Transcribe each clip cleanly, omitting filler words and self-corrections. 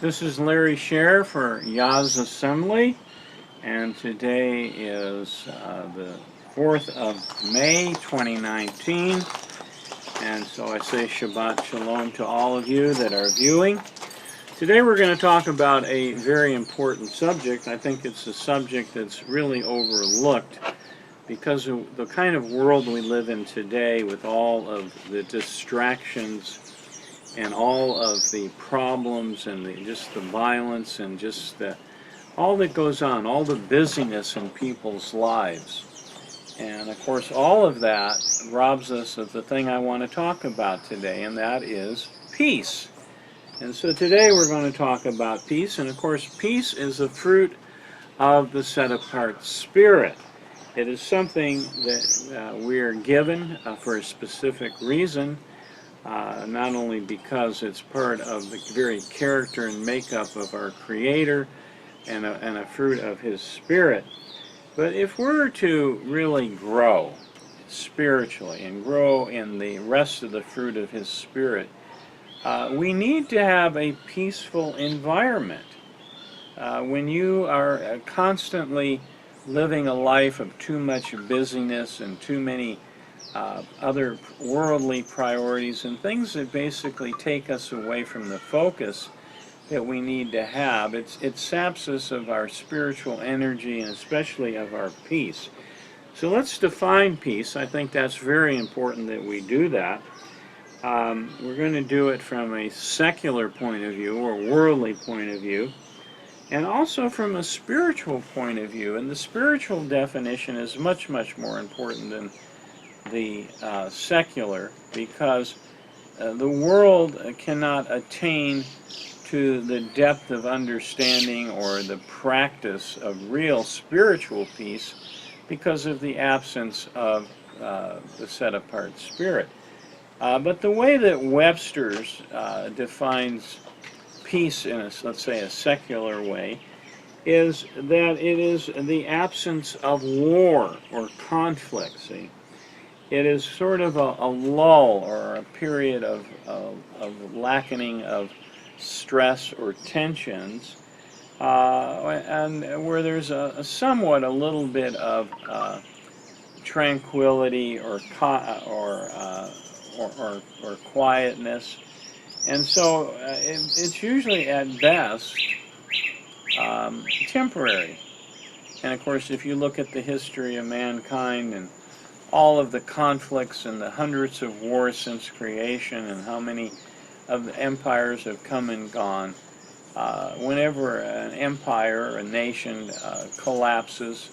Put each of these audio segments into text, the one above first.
This is Larry Scher for Yahs Assembly, and today is the 4th of May 2019, and so I say Shabbat Shalom to all of you that are viewing. Today we're going to talk about a very important subject. I think it's a subject that's really overlooked because of the kind of world we live in today, with all of the distractions and all of the problems and just the violence and just all that goes on, all the busyness in people's lives. And of course all of that robs us of the thing I want to talk about today, and that is peace. And so today we're going to talk about peace, and of course peace is a fruit of the set-apart spirit. It is something that we are given for a specific reason, not only because it's part of the very character and makeup of our Creator and a fruit of His Spirit, but if we're to really grow spiritually and grow in the rest of the fruit of His Spirit, we need to have a peaceful environment. When you are constantly living a life of too much busyness and too many other worldly priorities and things that basically take us away from the focus that we need to have, it saps us of our spiritual energy and especially of our peace. So let's define peace. I think that's very important that we do that. We're going to do it from a secular point of view or worldly point of view, and also from a spiritual point of view. And the spiritual definition is much, much more important than the secular, because the world cannot attain to the depth of understanding or the practice of real spiritual peace because of the absence of the set-apart spirit. But the way that Webster's defines peace in a, let's say, a secular way, is that it is the absence of war or conflict. See, it is sort of a lull or a period of lackening of stress or tensions, and where there's a somewhat a little bit of tranquility or quietness. And so it's usually at best temporary. And of course, if you look at the history of mankind and all of the conflicts and the hundreds of wars since creation and how many of the empires have come and gone, whenever an empire or a nation collapses,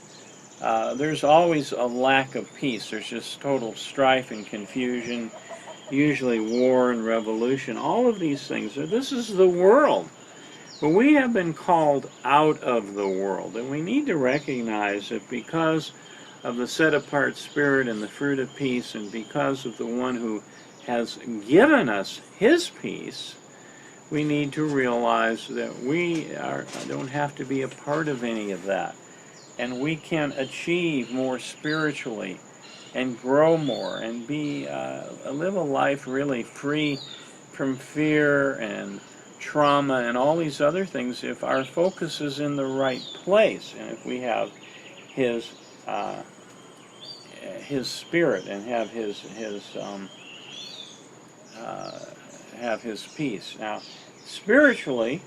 there's always a lack of peace. There's just total strife and confusion, usually war and revolution, all of these things. This is the world. But we have been called out of the world, and we need to recognize that because of the set-apart spirit and the fruit of peace, and because of the one who has given us His peace, we need to realize that we don't have to be a part of any of that, and we can achieve more spiritually and grow more and live a life really free from fear and trauma and all these other things if our focus is in the right place, and if we have His Spirit and have His peace. Now, spiritually,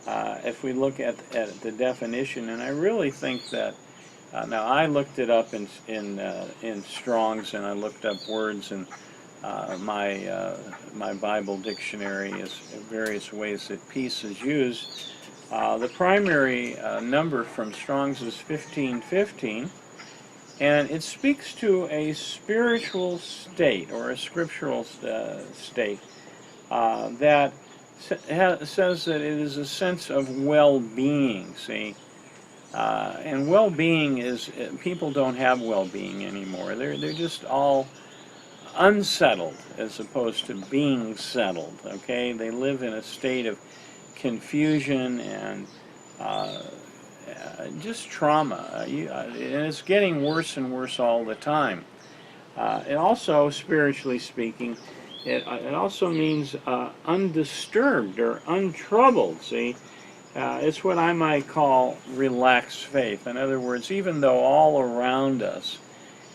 if we look at the definition, and I really think that now I looked it up in Strong's, and I looked up words in my Bible dictionary as various ways that peace is used. The primary number from Strong's is 1515, and it speaks to a spiritual state or a scriptural state that says that it is a sense of well-being. See, and well-being is, people don't have well-being anymore. They're just all unsettled as opposed to being settled. Okay, they live in a state of confusion and just trauma, and it's getting worse and worse all the time. And also, spiritually speaking, It also means undisturbed or untroubled. See, it's what I might call relaxed faith. In other words, even though all around us,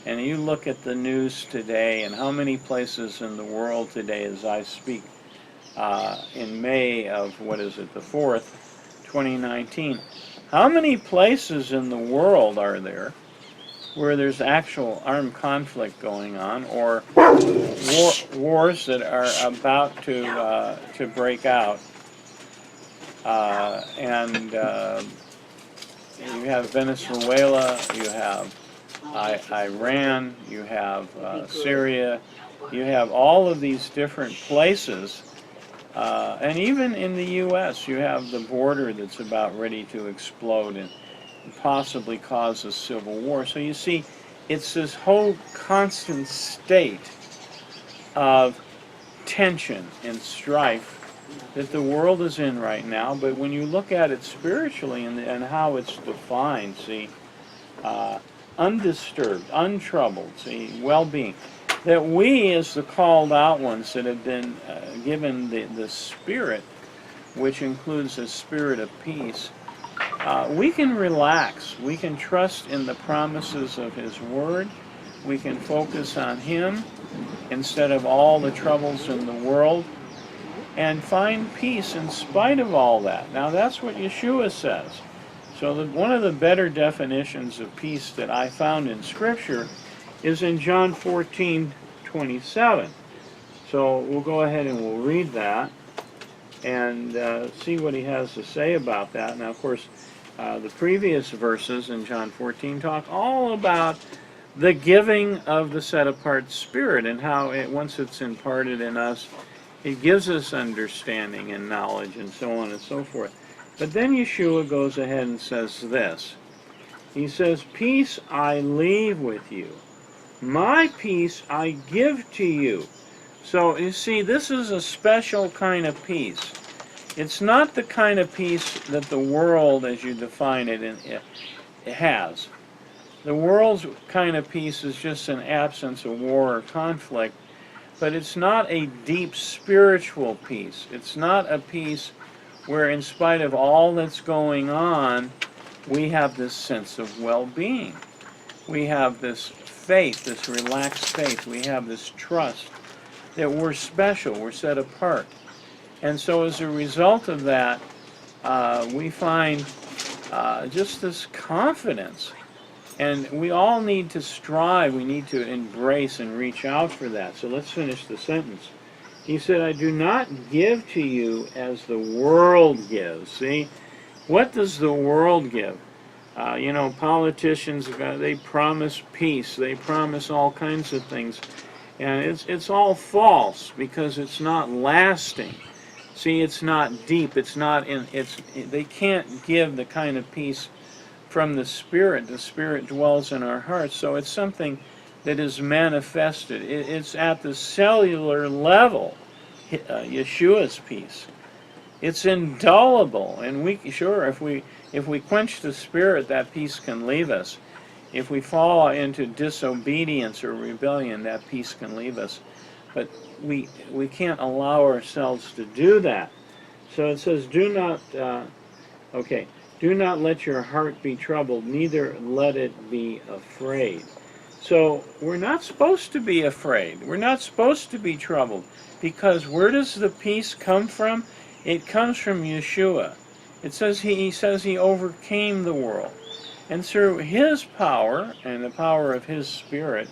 and you look at the news today and how many places in the world today, as I speak, in May of, what is it, the 4th, 2019, how many places in the world are there where there's actual armed conflict going on, or wars that are about to break out? And you have Venezuela, you have Iran, you have Syria, you have all of these different places, and even in the U.S. you have the border that's about ready to explode and possibly cause a civil war. So you see, it's this whole constant state of tension and strife that the world is in right now. But when you look at it spiritually and how it's defined, see, undisturbed, untroubled, see, well-being, that we as the called out ones that have been given the Spirit, which includes the spirit of peace, we can relax. We can trust in the promises of His Word. We can focus on Him instead of all the troubles in the world, and find peace in spite of all that. Now that's what Yeshua says. So one of the better definitions of peace that I found in Scripture is in John 14:27. So we'll go ahead and we'll read that and see what he has to say about that. Now, of course, the previous verses in John 14 talk all about the giving of the set-apart Spirit and how once it's imparted in us, it gives us understanding and knowledge and so on and so forth. But then Yeshua goes ahead and says this. He says, "Peace I leave with you. My peace I give to you." So you see, this is a special kind of peace. It's not the kind of peace that the world, as you define it, it has. The world's kind of peace is just an absence of war or conflict, but it's not a deep spiritual peace. It's not a peace where, in spite of all that's going on, we have this sense of well-being. We have this faith, this relaxed faith. We have this trust that we're special, we're set apart. And so as a result of that, we find just this confidence. And we all need to strive, we need to embrace and reach out for that. So let's finish the sentence. He said, "I do not give to you as the world gives." See, what does the world give? Politicians, they promise peace, they promise all kinds of things. And it's all false because it's not lasting. See, it's not deep. It's not they can't give the kind of peace from the Spirit. The Spirit dwells in our hearts, so it's something that is manifested. It's at the cellular level, Yeshua's peace. It's indelible, and if we quench the Spirit, that peace can leave us. If we fall into disobedience or rebellion, that peace can leave us. But we can't allow ourselves to do that. So it says, do not let your heart be troubled, neither let it be afraid. So we're not supposed to be afraid. We're not supposed to be troubled. Because where does the peace come from? It comes from Yeshua. It says he overcame the world. And through His power and the power of His Spirit,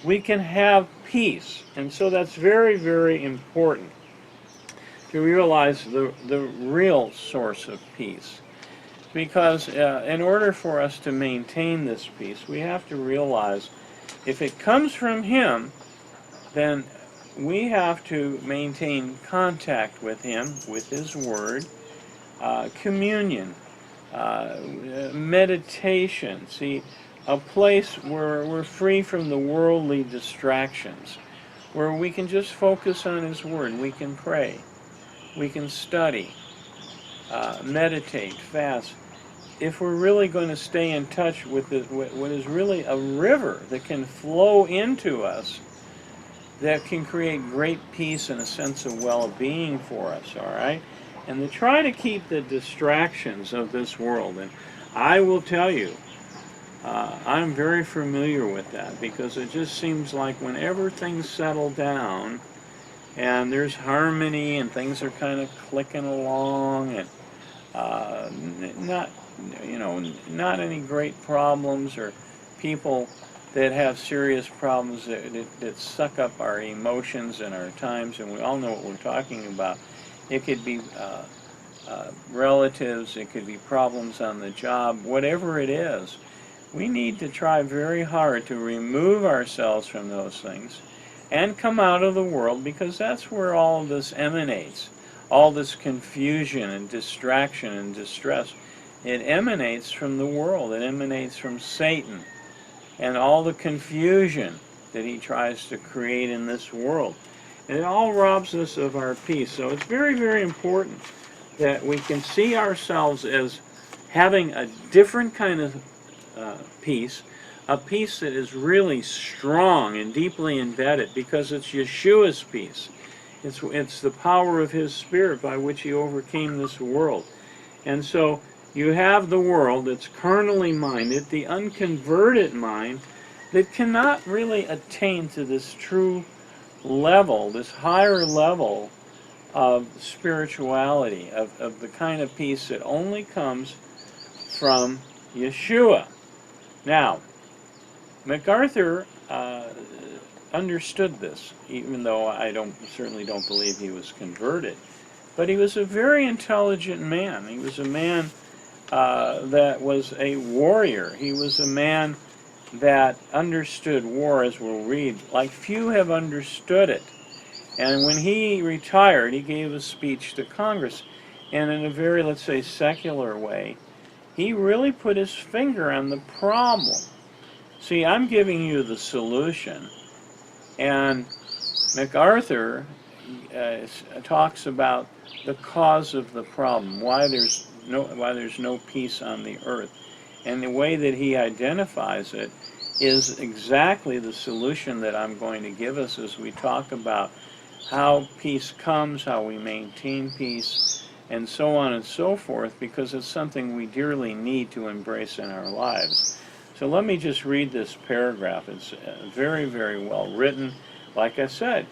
we can have peace. And so that's very, very important to realize the real source of peace. Because in order for us to maintain this peace, we have to realize if it comes from Him, then we have to maintain contact with Him, with His Word, communion, meditation. See, a place where we're free from the worldly distractions, where we can just focus on His Word. We can pray, we can study, meditate, fast. If we're really going to stay in touch with what is really a river that can flow into us, that can create great peace and a sense of well-being for us, all right? And to try to keep the distractions of this world. And I will tell you, I'm very familiar with that, because it just seems like whenever things settle down and there's harmony and things are kind of clicking along, and not, not any great problems or people that have serious problems that suck up our emotions and our times, and we all know what we're talking about. It could be relatives, it could be problems on the job, whatever it is. We need to try very hard to remove ourselves from those things and come out of the world, because that's where all of this emanates. All this confusion and distraction and distress, it emanates from the world. It emanates from Satan and all the confusion that he tries to create in this world. And it all robs us of our peace. So it's very, very important that we can see ourselves as having a different kind of peace, a peace that is really strong and deeply embedded, because it's Yeshua's peace. It's the power of his Spirit by which he overcame this world. And so you have the world that's carnally minded, the unconverted mind, that cannot really attain to this true level, this higher level of spirituality, of the kind of peace that only comes from Yeshua. Now, MacArthur understood this, even though I certainly don't believe he was converted. But he was a very intelligent man. He was a man that was a warrior. He was a man that understood war, as we'll read, like few have understood it. And when he retired, he gave a speech to Congress, and in a very, let's say, secular way, he really put his finger on the problem. See, I'm giving you the solution, and MacArthur talks about the cause of the problem, why there's no peace on the earth. And the way that he identifies it is exactly the solution that I'm going to give us as we talk about how peace comes, how we maintain peace, and so on and so forth, because it's something we dearly need to embrace in our lives. So let me just read this paragraph. It's very, very well written. Like I said,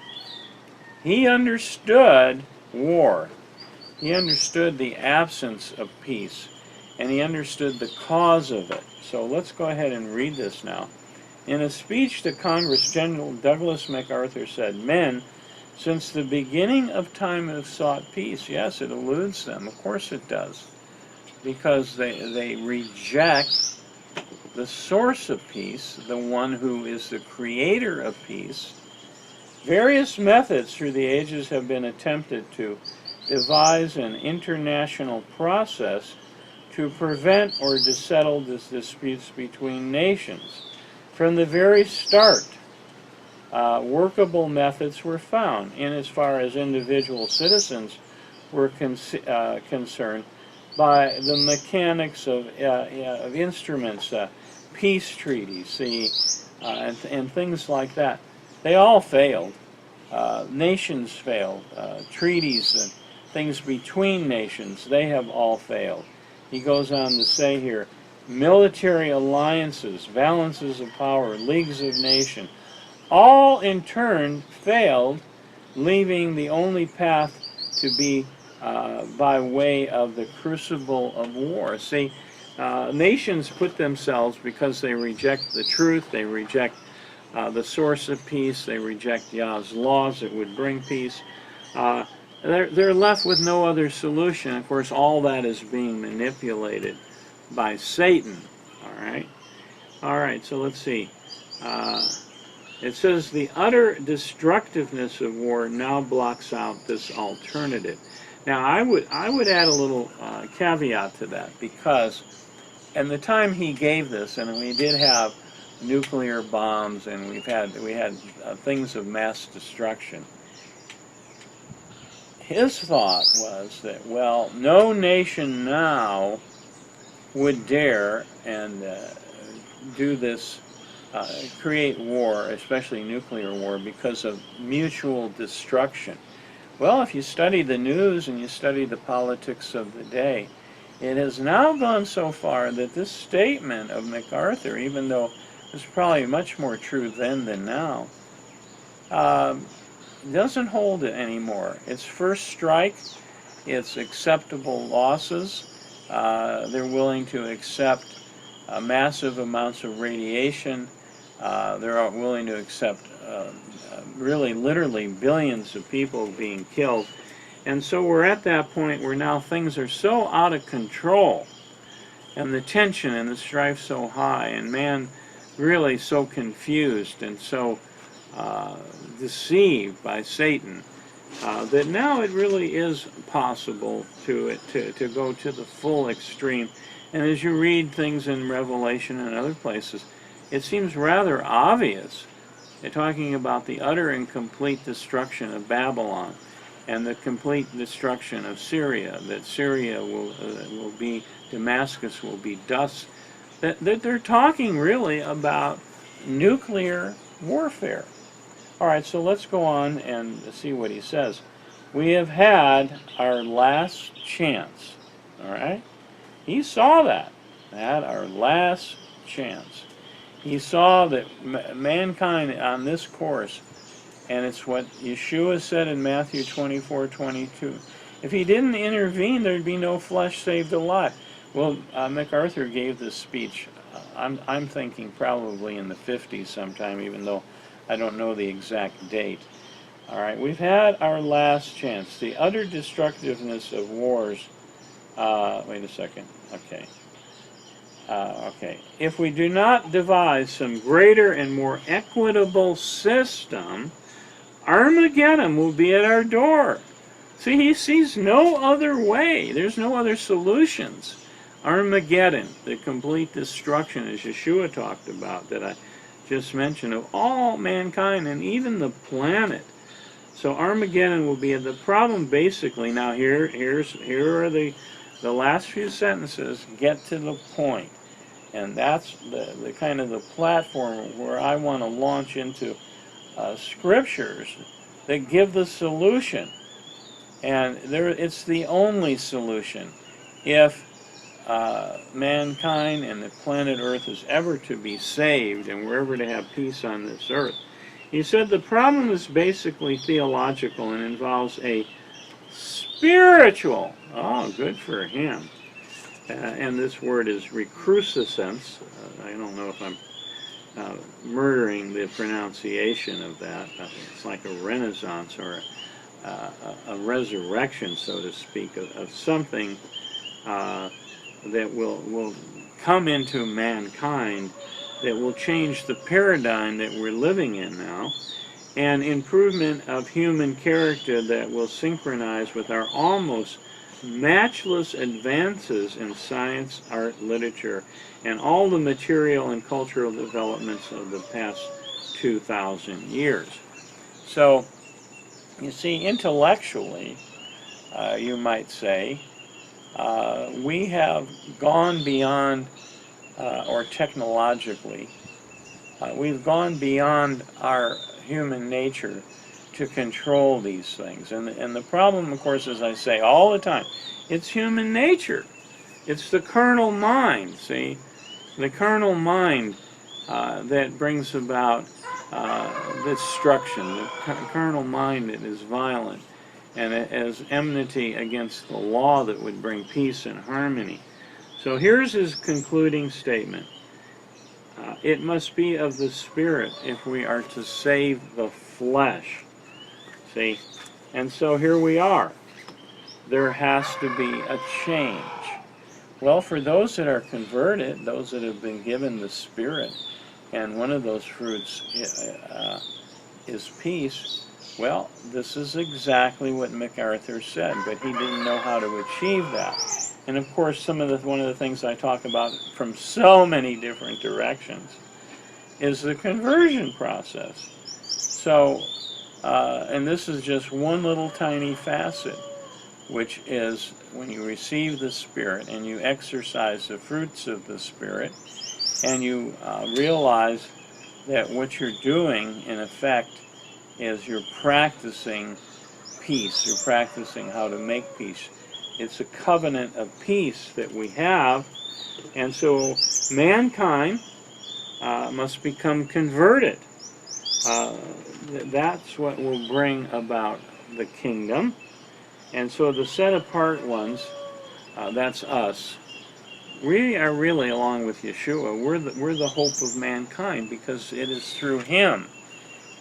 he understood war. He understood the absence of peace, and he understood the cause of it. So let's go ahead and read this now. In a speech to Congress, General Douglas MacArthur said, "Men, since the beginning of time, have sought peace." Yes, it eludes them. Of course it does. Because they reject the source of peace, the one who is the creator of peace. Various methods through the ages have been attempted to devise an international process to prevent or to settle the disputes between nations. From the very start, workable methods were found, in as far as individual citizens were concerned, by the mechanics of instruments, peace treaties, and things like that. They all failed. Nations failed. Treaties and things between nations, they have all failed. He goes on to say here, military alliances, balances of power, leagues of nations, all in turn failed, leaving the only path to be by way of the crucible of war. See, nations put themselves, because they reject the truth, they reject the source of peace, they reject Yah's laws that would bring peace, they're left with no other solution. Of course, all that is being manipulated by Satan. All right, so let's see. It says the utter destructiveness of war now blocks out this alternative. Now, I would add a little caveat to that, because at the time he gave this, and we did have nuclear bombs, and we had things of mass destruction. His thought was that, well, no nation now would dare and do this create war, especially nuclear war, because of mutual destruction. Well, if you study the news and you study the politics of the day, it has now gone so far that this statement of MacArthur, even though it's probably much more true then than now, doesn't hold it anymore. It's first strike, it's acceptable losses. They're willing to accept massive amounts of radiation. They're willing to accept really literally billions of people being killed. And so we're at that point where now things are so out of control, and the tension and the strife so high, and man really so confused and so deceived by Satan, that now it really is possible to go to the full extreme. And as you read things in Revelation and other places, it seems rather obvious. They're talking about the utter and complete destruction of Babylon and the complete destruction of Syria, that Syria will be, Damascus will be dust. That they're talking really about nuclear warfare. All right, so let's go on and see what he says. We have had our last chance. All right? He saw that. Had our last chance. He saw that mankind on this course, and it's what Yeshua said in Matthew 24:22. If he didn't intervene, there'd be no flesh saved alive. Well, MacArthur gave this speech, I'm thinking probably in the 50s sometime, even though I don't know the exact date. All right, we've had our last chance. The utter destructiveness of wars. Wait a second. Okay. Okay. If we do not devise some greater and more equitable system, Armageddon will be at our door. See, he sees no other way. There's no other solutions. Armageddon, the complete destruction, as Yeshua talked about, that I just mentioned, of all mankind and even the planet. So Armageddon will be the problem. Basically, now here are the last few sentences. Get to the point, and that's the kind of the platform where I want to launch into scriptures that give the solution, and it's the only solution if mankind and the planet Earth is ever to be saved and we're ever to have peace on this earth. He said the problem is basically theological and involves a spiritual, oh, good for him, and this word is recrudescence. I don't know if I'm murdering the pronunciation of that. It's like a renaissance or a resurrection, so to speak, of something that will come into mankind, that will change the paradigm that we're living in now, and improvement of human character that will synchronize with our almost matchless advances in science, art, literature, and all the material and cultural developments of the past 2,000 years. So, you see, intellectually, you might say, we have gone beyond, or technologically, we've gone beyond our human nature to control these things. And the problem, of course, as I say all the time, it's human nature. It's the carnal mind, see? The carnal mind that brings about destruction. The carnal mind that is violent and as enmity against the law that would bring peace and harmony. So here's his concluding statement. It must be of the Spirit if we are to save the flesh. See? And so here we are. There has to be a change. Well, for those that are converted, those that have been given the Spirit, and one of those fruits is peace, well, this is exactly what MacArthur said, but he didn't know how to achieve that. And of course, one of the things I talk about from so many different directions is the conversion process. So, and this is just one little tiny facet, which is when you receive the Spirit and you exercise the fruits of the Spirit, and you realize that what you're doing, in effect, is you're practicing peace. You're practicing how to make peace. It's a covenant of peace that we have, and so mankind must become converted. That's what will bring about the kingdom. And so the set apart ones, that's us. We are really, along with Yeshua, we're the hope of mankind, because it is through him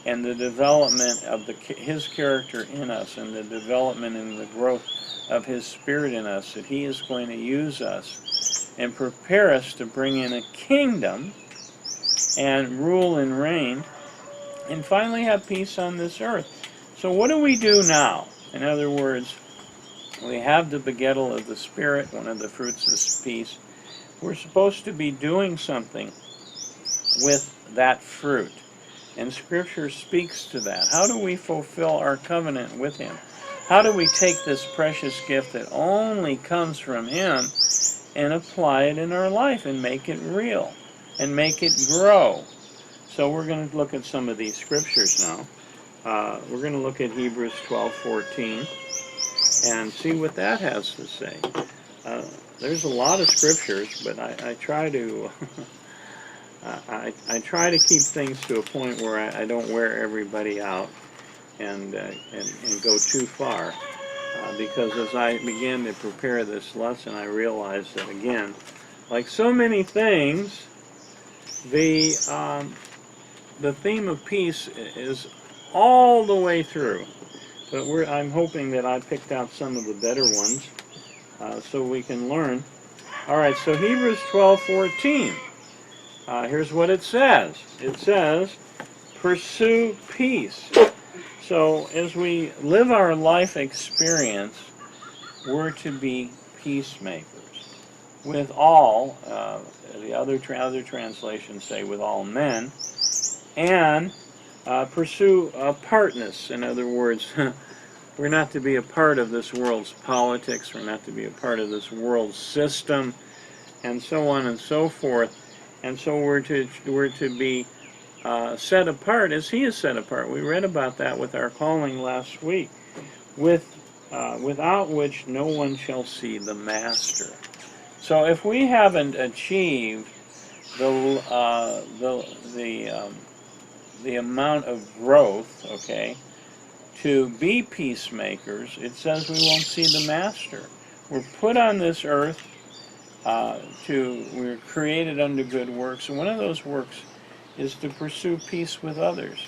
and the development of his character in us and the development and the growth of his spirit in us that he is going to use us and prepare us to bring in a kingdom and rule and reign and finally have peace on this earth. So what do we do now? In other words, we have the begettal of the Spirit, one of the fruits of peace. We're supposed to be doing something with that fruit. And Scripture speaks to that. How do we fulfill our covenant with him? How do we take this precious gift that only comes from him and apply it in our life and make it real and make it grow? So we're going to look at some of these scriptures now. We're going to look at Hebrews 12:14 and see what that has to say. There's a lot of scriptures, but I try to I try to keep things to a point where I don't wear everybody out and go too far. Because as I began to prepare this lesson, I realized that, again, like so many things, the theme of peace is all the way through. But I'm hoping that I picked out some of the better ones so we can learn. All right, so Hebrews 12:14. Here's what it says. It says, pursue peace. So as we live our life experience, we're to be peacemakers with all, the other translations say with all men, and pursue apartness. In other words, we're not to be a part of this world's politics, we're not to be a part of this world's system, and so on and so forth. And so we're to be set apart as he is set apart. We read about that with our calling last week, without which no one shall see the Master. So if we haven't achieved the amount of growth, okay, to be peacemakers, it says we won't see the Master. We're put on this earth we're created unto good works, and one of those works is to pursue peace with others,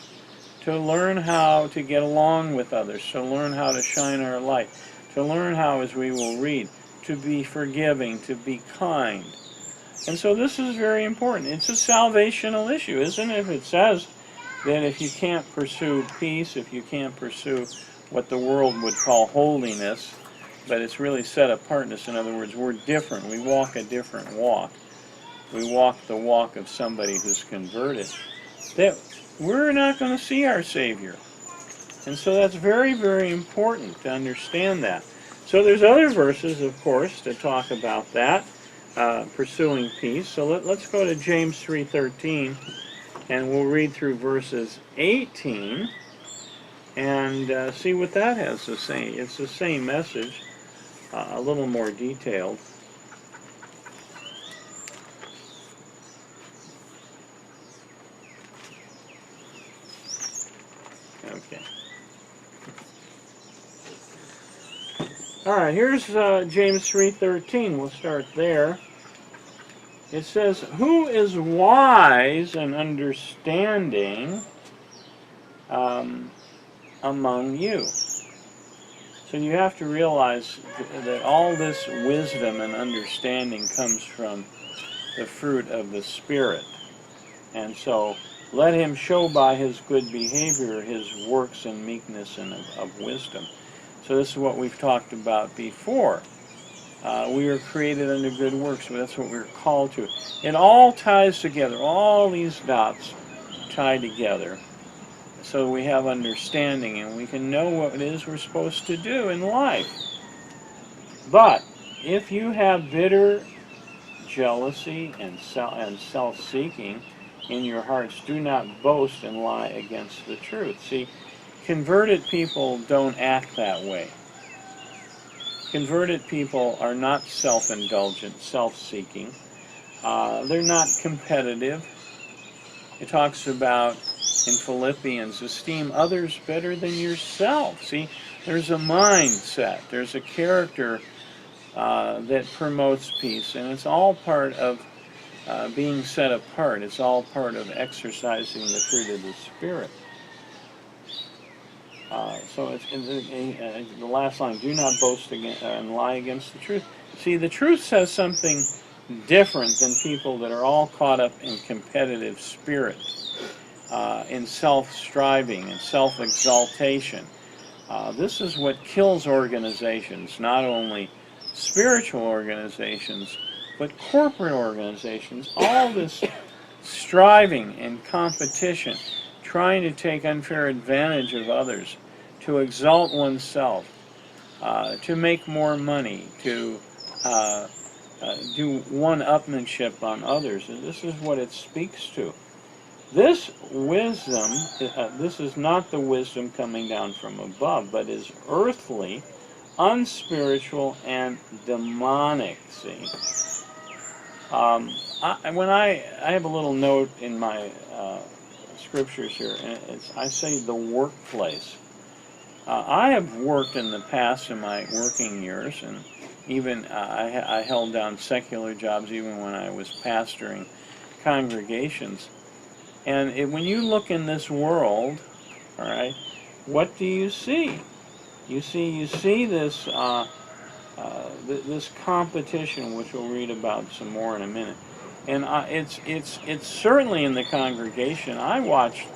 to learn how to get along with others, to learn how to shine our light, to learn how, as we will read, to be forgiving, to be kind. And so this is very important. It's a salvational issue, isn't it? If it says that if you can't pursue peace, if you can't pursue what the world would call holiness, but it's really set apartness. In other words, we're different. We walk a different walk. We walk the walk of somebody who's converted. That we're not going to see our Savior. And so that's very, very important to understand that. So there's other verses, of course, to talk about that, pursuing peace. So let's go to James 3:13, and we'll read through verses 18 and see what that has to say. It's the same message, a little more detailed. Okay. All right, here's James 3:13. We'll start there. It says, "Who is wise and understanding among you?" So you have to realize that all this wisdom and understanding comes from the fruit of the Spirit. And so let him show by his good behavior his works in meekness and of wisdom. So this is what we've talked about before. We are created unto good works. That's what we're called to. It all ties together. All these dots tie together. So we have understanding and we can know what it is we're supposed to do in life. But if you have bitter jealousy and self-seeking, in your hearts. Do not boast and lie against the truth. See, converted people don't act that way. Converted people are not self-indulgent, self-seeking. They're not competitive. It talks about in Philippians, esteem others better than yourself. See, there's a mindset, there's a character that promotes peace, and it's all part of being set apart. It's all part of exercising the fruit of the Spirit. So it's in the last line, do not boast and lie against the truth. See, the truth says something different than people that are all caught up in competitive spirit, in self-striving and self-exaltation. This is what kills organizations, not only spiritual organizations, but corporate organizations. All this striving and competition, trying to take unfair advantage of others, to exalt oneself, to make more money, to do one-upmanship on others. And this is what it speaks to. This wisdom, this is not the wisdom coming down from above, but is earthly, unspiritual, and demonic. See, I have a little note in my scriptures here, and I say the workplace. I have worked in the past in my working years, and even I held down secular jobs even when I was pastoring congregations. And when you look in this world, all right, what do you see? You see this this competition, which we'll read about some more in a minute. And it's certainly in the congregation. I watched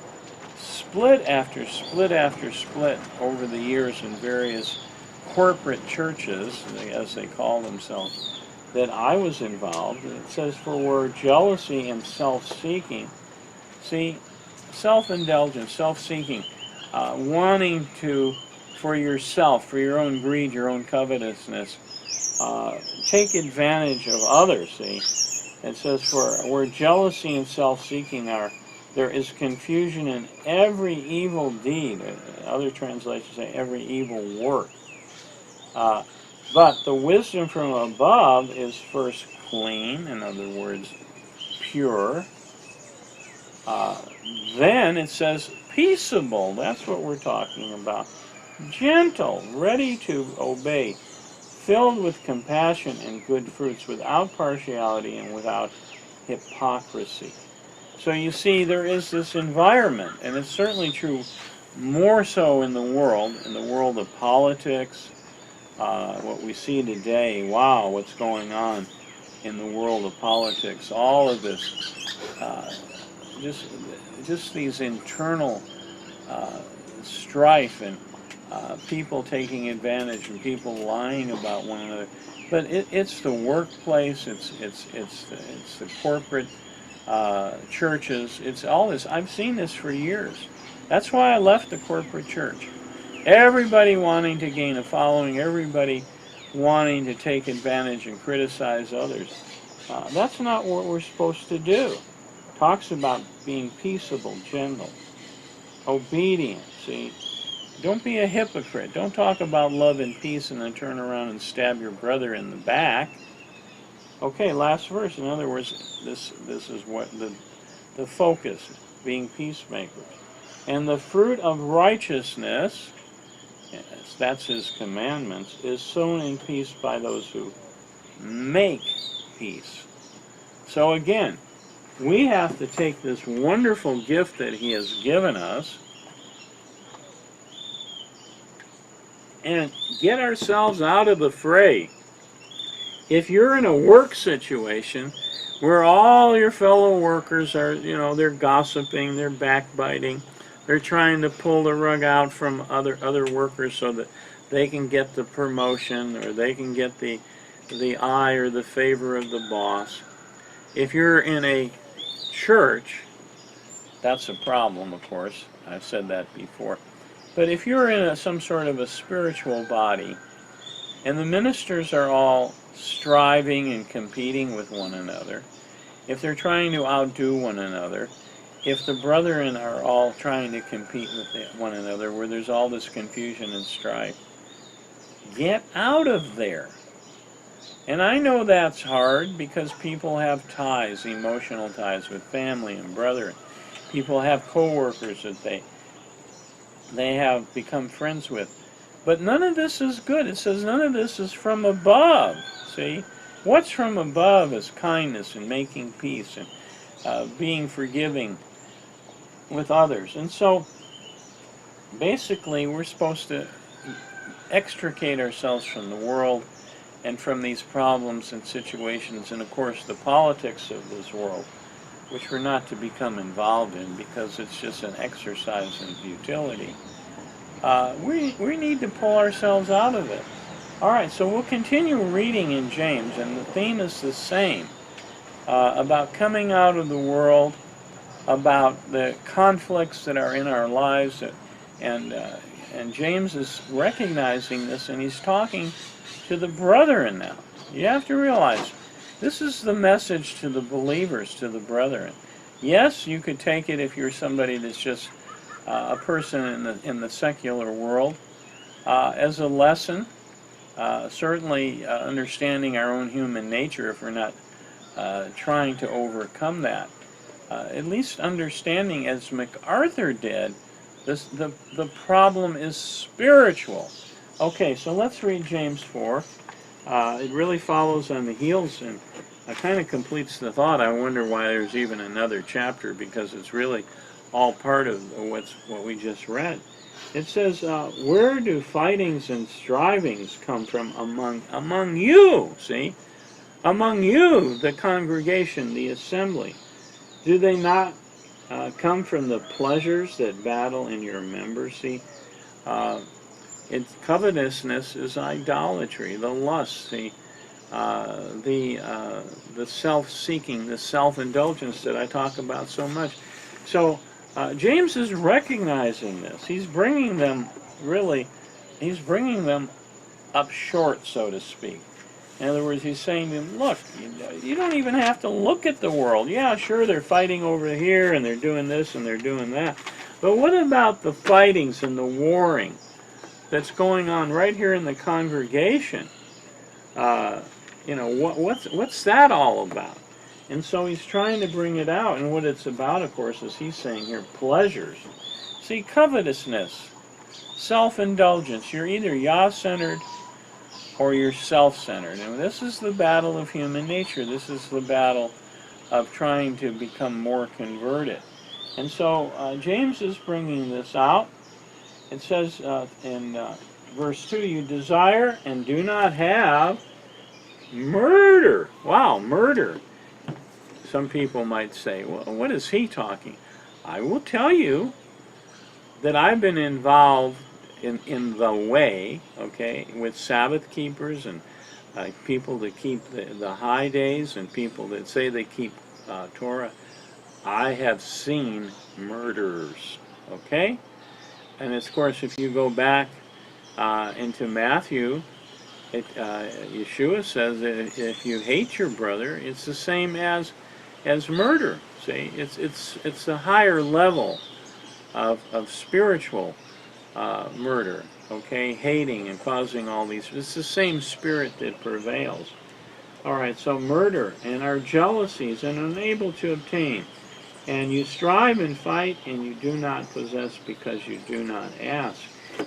split after split after split over the years in various corporate churches, as they call themselves, that I was involved. And it says, for where jealousy and self-seeking, see, self-indulgence, self-seeking, wanting to, for yourself, for your own greed, your own covetousness, take advantage of others, see. It says, for where jealousy and self-seeking are, there is confusion in every evil deed. Other translations say every evil work. But the wisdom from above is first clean, in other words, pure. Then it says peaceable. That's what we're talking about. Gentle, ready to obey, filled with compassion and good fruits, without partiality and without hypocrisy. So you see, there is this environment, and it's certainly true more so in the world of politics, what we see today. Wow, what's going on in the world of politics. All of this, just these internal strife and people taking advantage and people lying about one another. But it's the workplace, it's the corporate churches, it's all this. I've seen this for years. That's why I left the corporate church. Everybody wanting to gain a following, everybody wanting to take advantage and criticize others. That's not what we're supposed to do. It talks about being peaceable, gentle, obedient, see. Don't be a hypocrite. Don't talk about love and peace and then turn around and stab your brother in the back. Okay, last verse. In other words, this is what the focus, being peacemakers. And the fruit of righteousness, that's his commandments, is sown in peace by those who make peace. So again, we have to take this wonderful gift that he has given us and get ourselves out of the fray. If you're in a work situation where all your fellow workers are, they're gossiping, they're backbiting, they're trying to pull the rug out from other workers so that they can get the promotion or they can get the eye or the favor of the boss. If you're in a church, that's a problem, of course. I've said that before. But if you're in some sort of a spiritual body, and the ministers are all striving and competing with one another, if they're trying to outdo one another, if the brethren are all trying to compete with one another, where there's all this confusion and strife, get out of there. And I know that's hard because people have ties, emotional ties with family and brethren. People have co-workers that they have become friends with. But none of this is good. It says none of this is from above. See? What's from above is kindness and making peace and being forgiving with others. And so, basically, we're supposed to extricate ourselves from the world and from these problems and situations and, of course, the politics of this world, which we're not to become involved in because it's just an exercise in futility. We need to pull ourselves out of it. All right, so we'll continue reading in James, and the theme is the same, about coming out of the world, about the conflicts that are in our lives, and James is recognizing this, and he's talking to the brethren now. You have to realize, this is the message to the believers, to the brethren. Yes, you could take it if you're somebody that's just a person in the secular world, as a lesson, certainly understanding our own human nature if we're not trying to overcome that. At least understanding, as MacArthur did, the problem is spiritual. Okay, so let's read James 4. It really follows on the heels and kind of completes the thought. I wonder why there's even another chapter, because it's really all part of what we just read. It says, where do fightings and strivings come from among you? See? Among you, the congregation, the assembly. Do they not come from the pleasures that battle in your members? See? Covetousness is idolatry, the lust, the self-seeking, the self-indulgence that I talk about so much. So James is recognizing this. He's bringing them up short, so to speak. In other words, he's saying to them, look, you don't even have to look at the world. Yeah, sure, they're fighting over here, and they're doing this, and they're doing that. But what about the fightings and the warring that's going on right here in the congregation? What's that all about? And so he's trying to bring it out, and what it's about, of course, is he's saying here, pleasures. See, covetousness, self-indulgence. You're either Yah-centered or you're self-centered. And this is the battle of human nature. This is the battle of trying to become more converted. And so James is bringing this out. It says in verse 2, you desire and do not have murder. Wow, murder. Some people might say, well, what is he talking? I will tell you that I've been involved in the way, okay, with Sabbath keepers and people that keep the high days and people that say they keep Torah. I have seen murderers, okay? And of course, if you go back into Matthew, Yeshua says that if you hate your brother, it's the same as murder. See, it's a higher level of spiritual murder. Okay, hating and causing all these. It's the same spirit that prevails. All right, so murder and our jealousies and unable to obtain, and you strive and fight, and you do not possess because you do not ask.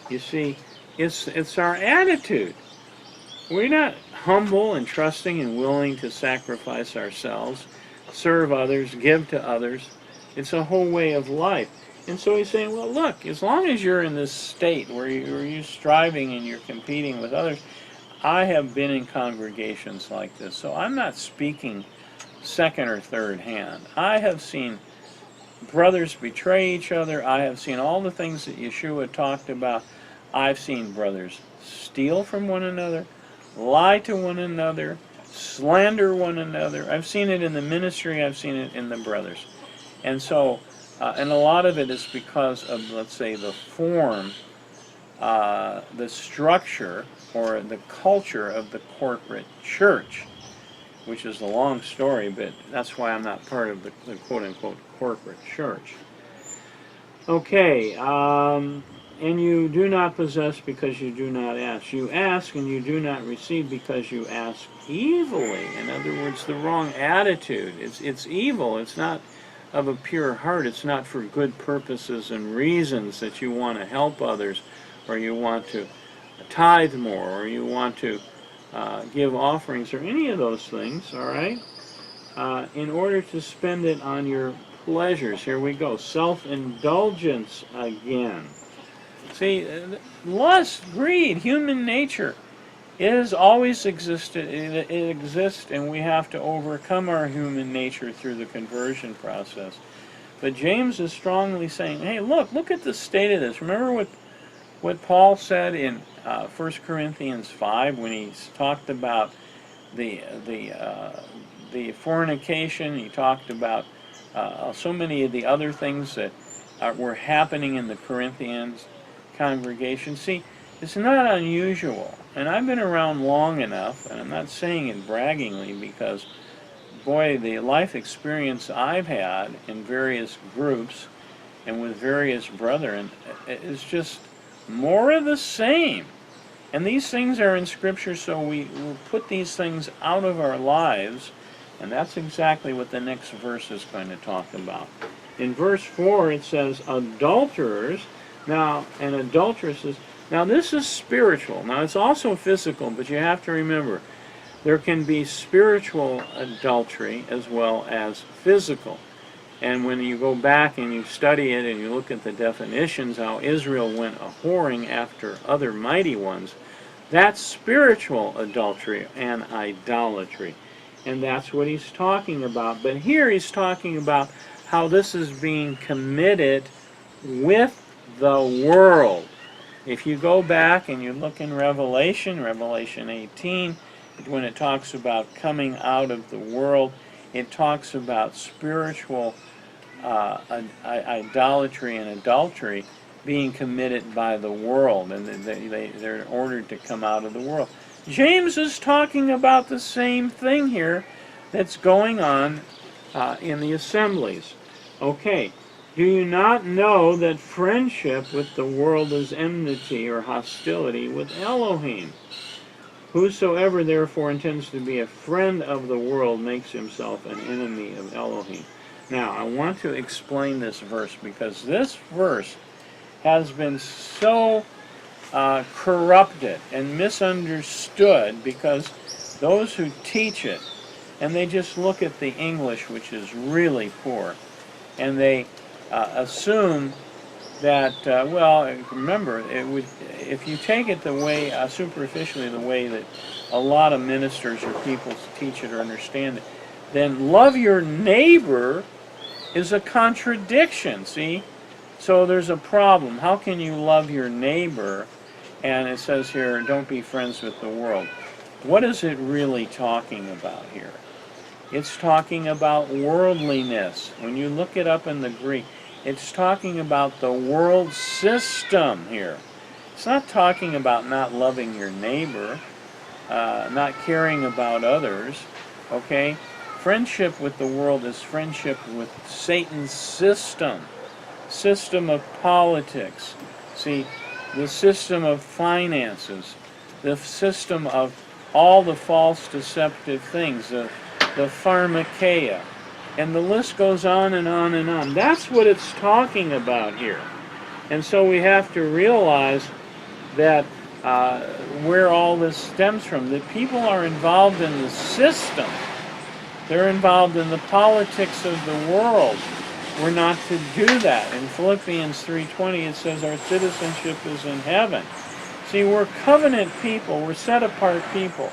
You see, it's our attitude. We're not humble and trusting and willing to sacrifice ourselves, serve others, give to others. It's a whole way of life. And so he's saying, well, look, as long as you're in this state where you're striving and you're competing with others, I have been in congregations like this. So I'm not speaking second or third hand. I have seen brothers betray each other. I have seen all the things that Yeshua talked about. I've seen brothers steal from one another, lie to one another, slander one another. I've seen it in the ministry. I've seen it in the brothers. And so, and a lot of it is because of, let's say, the form, the structure, or the culture of the corporate church. which is a long story, but that's why I'm not part of the quote-unquote corporate church. Okay, and you do not possess because you do not ask. You ask and you do not receive because you ask evilly. In other words, the wrong attitude. It's evil. It's not of a pure heart. It's not for good purposes and reasons that you want to help others, or you want to tithe more, or you want to give offerings, or any of those things, all right? In order to spend it on your pleasures. Here we go. Self-indulgence again. See, lust, greed, human nature, it has always existed. It exists, and we have to overcome our human nature through the conversion process. But James is strongly saying, hey, look at the state of this. Remember what Paul said in 1 Corinthians 5 when he talked about the fornication. He talked about so many of the other things that were happening in the Corinthians congregation. See, it's not unusual, and I've been around long enough, and I'm not saying it braggingly because, boy, the life experience I've had in various groups and with various brethren is just more of the same. And these things are in Scripture, so we will put these things out of our lives, and that's exactly what the next verse is going to talk about. In verse 4 it says, adulterers, now, and adulteresses. Now this is spiritual. Now it's also physical, but you have to remember, there can be spiritual adultery as well as physical. And when you go back and you study it and you look at the definitions, how Israel went a-whoring after other mighty ones, that's spiritual adultery and idolatry. And that's what he's talking about. But here he's talking about how this is being committed with the world. If you go back and you look in Revelation 18, when it talks about coming out of the world, it talks about spiritual idolatry and adultery being committed by the world, and they're ordered to come out of the world. James is talking about the same thing here that's going on in the assemblies. Okay, do you not know that friendship with the world is enmity or hostility with Elohim? Whosoever therefore intends to be a friend of the world makes himself an enemy of Elohim. Now, I want to explain this verse because this verse has been so corrupted and misunderstood because those who teach it, and they just look at the English, which is really poor, and they assume that, well, remember, if you take it the way, superficially, the way that a lot of ministers or people teach it or understand it, then love your neighbor is a contradiction, see? So there's a problem. How can you love your neighbor? And it says here, don't be friends with the world. What is it really talking about here? It's talking about worldliness. When you look it up in the Greek, it's talking about the world system here. It's not talking about not loving your neighbor, not caring about others, okay? Friendship with the world is friendship with Satan's system of politics. See, the system of finances, the system of all the false deceptive things, the pharmakeia, and the list goes on and on and on. That's what it's talking about here. And so we have to realize that where all this stems from, that people are involved in the system. They're involved in the politics of the world. We're not to do that. In Philippians 3:20 it says our citizenship is in heaven. See, we're covenant people. We're set apart people.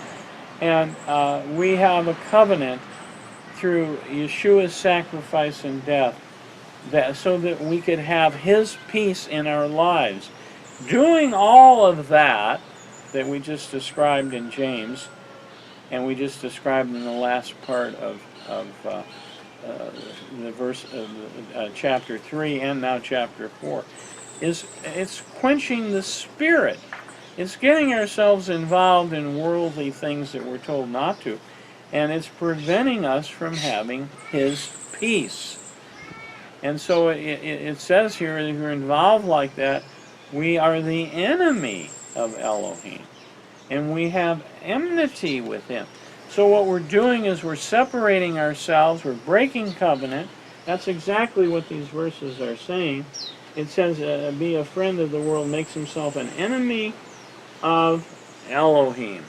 And we have a covenant through Yeshua's sacrifice and death so that we could have His peace in our lives. Doing all of that we just described in James, and we just described in the last part of the verse of chapter 3 and now chapter 4, it's quenching the spirit. It's getting ourselves involved in worldly things that we're told not to. and it's preventing us from having His peace. And so it says here, if you're involved like that, we are the enemy of Elohim, and we have enmity with Him. So what we're doing is we're separating ourselves, we're breaking covenant. That's exactly what these verses are saying. It says, be a friend of the world, makes himself an enemy of Elohim.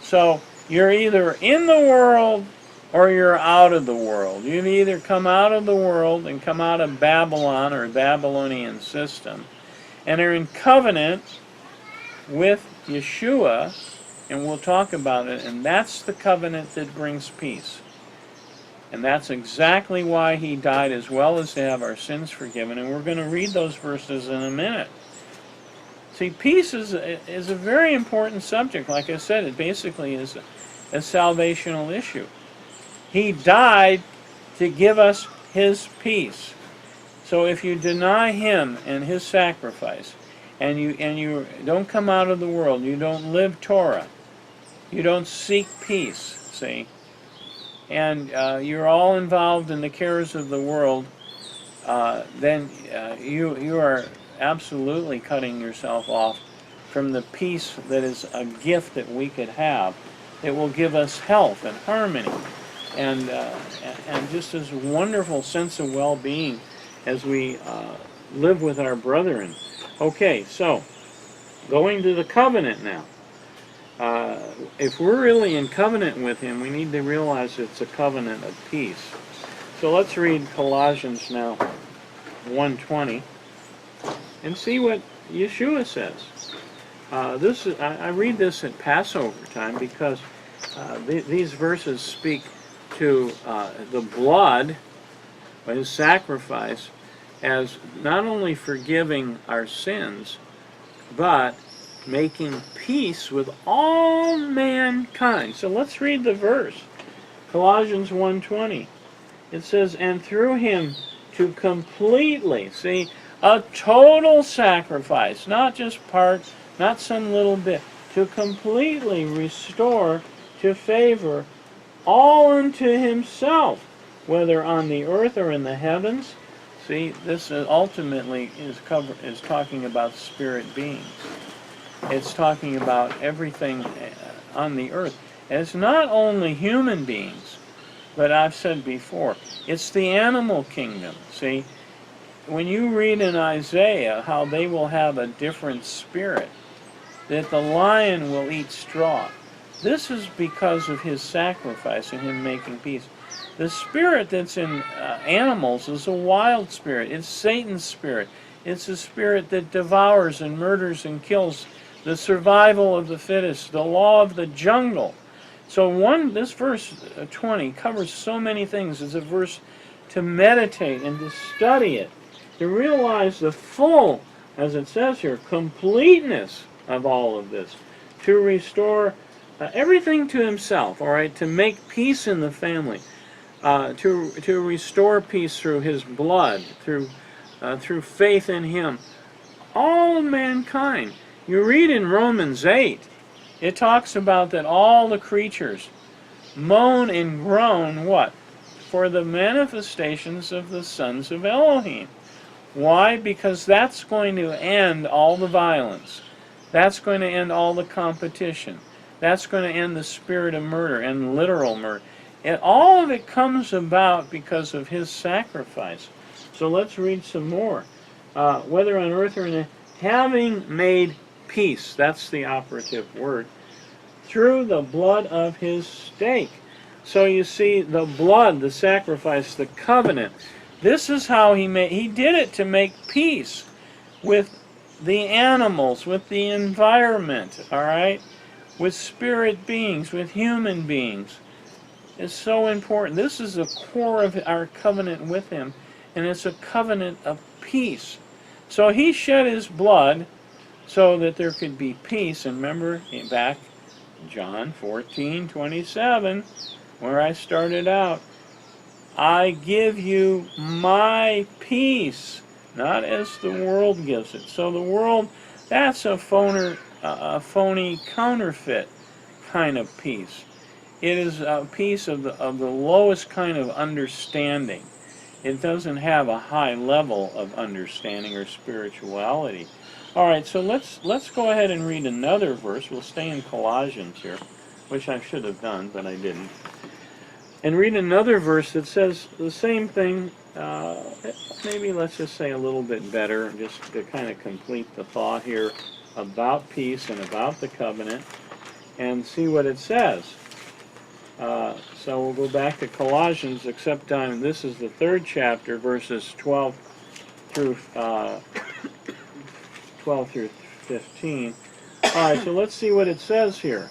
So you're either in the world or you're out of the world. You either come out of the world and come out of Babylon or Babylonian system and are in covenant with Yeshua, and we'll talk about it, and that's the covenant that brings peace. And that's exactly why He died, as well as to have our sins forgiven, and we're going to read those verses in a minute. See, peace is a very important subject. Like I said, it basically is a salvational issue. He died to give us His peace. So if you deny Him and His sacrifice, and you don't come out of the world, you don't live Torah, you don't seek peace, see, and you're all involved in the cares of the world, then you are absolutely cutting yourself off from the peace that is a gift that we could have, that will give us health and harmony, and just this wonderful sense of well-being as we live with our brethren. Okay, so going to the covenant now. If we're really in covenant with Him, we need to realize it's a covenant of peace. So let's read Colossians now 1:20 and see what Yeshua says. I read this at Passover time because these verses speak to the blood, His sacrifice, as not only forgiving our sins, but making peace with all mankind. So let's read the verse. Colossians 1:20. It says, and through Him to completely, see, a total sacrifice, not just part, not some little bit, to completely restore to favor all unto Himself, whether on the earth or in the heavens. See, this ultimately is talking about spirit beings. It's talking about everything on the earth. And it's not only human beings, but I've said before, it's the animal kingdom. See, when you read in Isaiah how they will have a different spirit, that the lion will eat straw, this is because of His sacrifice and Him making peace. The spirit that's in animals is a wild spirit. It's Satan's spirit. It's a spirit that devours and murders and kills, the survival of the fittest, the law of the jungle. So this verse 20 covers so many things. It's a verse to meditate and to study it, to realize the full, as it says here, completeness of all of this, to restore everything to Himself, all right, to make peace in the family, to restore peace through His blood, through faith in Him, all mankind. You read in Romans 8, it talks about that all the creatures moan and groan, what? For the manifestations of the sons of Elohim. Why? Because that's going to end all the violence. That's going to end all the competition. That's going to end the spirit of murder and literal murder. And all of it comes about because of His sacrifice. So let's read some more. Whether on earth or in the having made peace, that's the operative word, through the blood of His stake. So you see, the blood, the sacrifice, the covenant, this is how He did it to make peace with the animals, with the environment, all right? With spirit beings, with human beings. It's so important. This is the core of our covenant with Him, and it's a covenant of peace. So He shed His blood so that there could be peace. And remember back John 14:27, where I started out, I give you my peace, not as the world gives it. So the world, that's a phony counterfeit kind of peace. It is a peace of the lowest kind of understanding. It doesn't have a high level of understanding or spirituality. All right, so let's go ahead and read another verse. We'll stay in Colossians here, which I should have done, but I didn't. And read another verse that says the same thing, maybe let's just say a little bit better, just to kind of complete the thought here about peace and about the covenant, and see what it says. So we'll go back to Colossians, except this is the 3rd chapter, verses 12 through 15. All right, so let's see what it says here.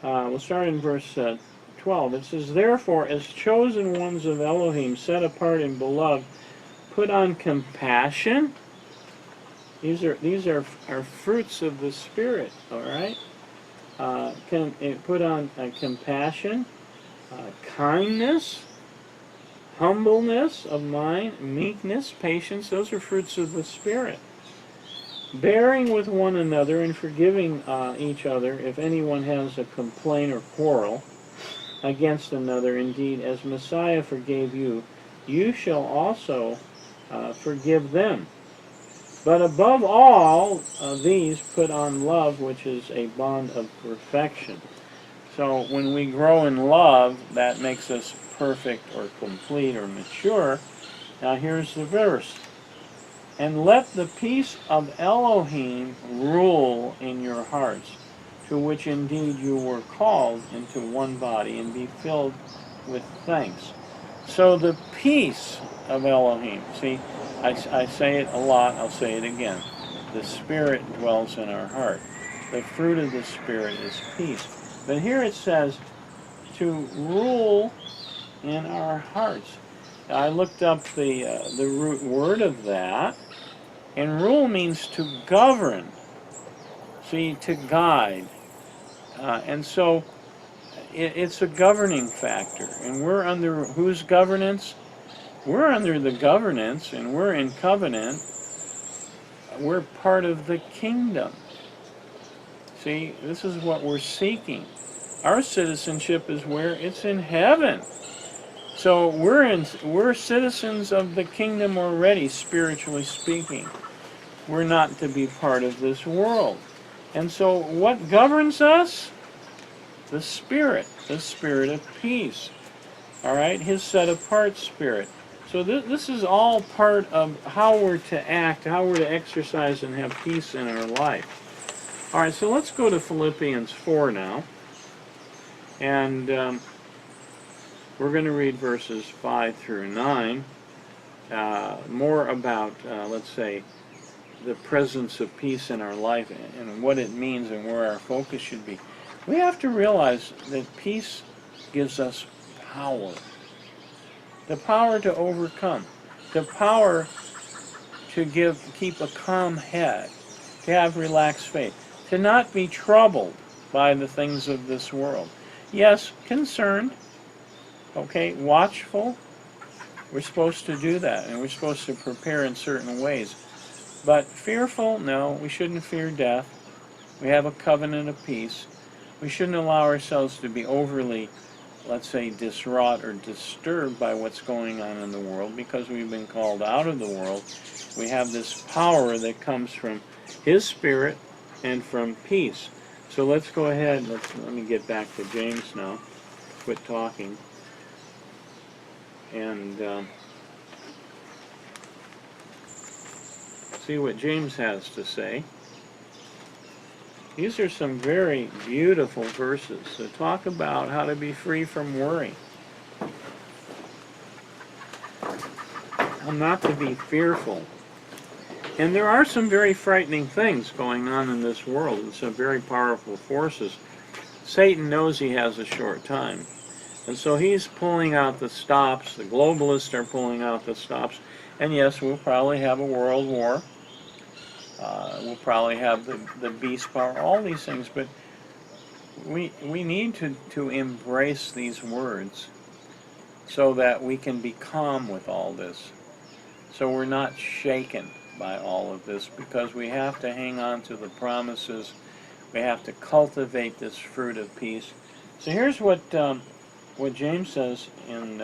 We'll start in verse 12. It says, "Therefore, as chosen ones of Elohim, set apart and beloved, put on compassion." These are fruits of the Spirit, all right? Put on compassion, kindness, humbleness of mind, meekness, patience. Those are fruits of the Spirit. Bearing with one another and forgiving each other if anyone has a complaint or quarrel against another. Indeed, as Messiah forgave you, you shall also forgive them. But above all these, put on love, which is a bond of perfection. So when we grow in love, that makes us perfect or complete or mature. Now here's the verse. "And let the peace of Elohim rule in your hearts, to which indeed you were called into one body, and be filled with thanks." So the peace of Elohim, see, I say it a lot, I'll say it again. The Spirit dwells in our heart. The fruit of the Spirit is peace. But here it says to rule in our hearts. I looked up the root word of that, and rule means to govern. See, to guide. And so it's a governing factor. And we're under whose governance? We're under the governance, and we're in covenant. We're part of the kingdom. See, this is what we're seeking. Our citizenship is where? It's in heaven. So we're citizens of the kingdom already, spiritually speaking. We're not to be part of this world. And so what governs us? The Spirit of peace. All right, His set-apart Spirit. So this is all part of how we're to act, how we're to exercise and have peace in our life. All right, so let's go to Philippians 4 now. And we're going to read verses 5 through 9. More about, let's say, the presence of peace in our life and what it means and where our focus should be. We have to realize that peace gives us power. The power to overcome. The power to keep a calm head. To have relaxed faith. To not be troubled by the things of this world. Yes, concerned. Okay, watchful. We're supposed to do that, and we're supposed to prepare in certain ways. But fearful? No, we shouldn't fear death. We have a covenant of peace. We shouldn't allow ourselves to be overly, let's say, distraught or disturbed by what's going on in the world, because we've been called out of the world. We have this power that comes from His Spirit and from peace. So let's go ahead. Let me get back to James now. Quit talking. And see what James has to say. These are some very beautiful verses that talk about how to be free from worry. How not to be fearful. And there are some very frightening things going on in this world, and some very powerful forces. Satan knows he has a short time. And so he's pulling out the stops. The globalists are pulling out the stops. And yes, we'll probably have a world war. We'll probably have the beast power, all these things. But we need to embrace these words so that we can be calm with all this. So we're not shaken. by all of this, because we have to hang on to the promises. We have to cultivate this fruit of peace. So here's what James says in.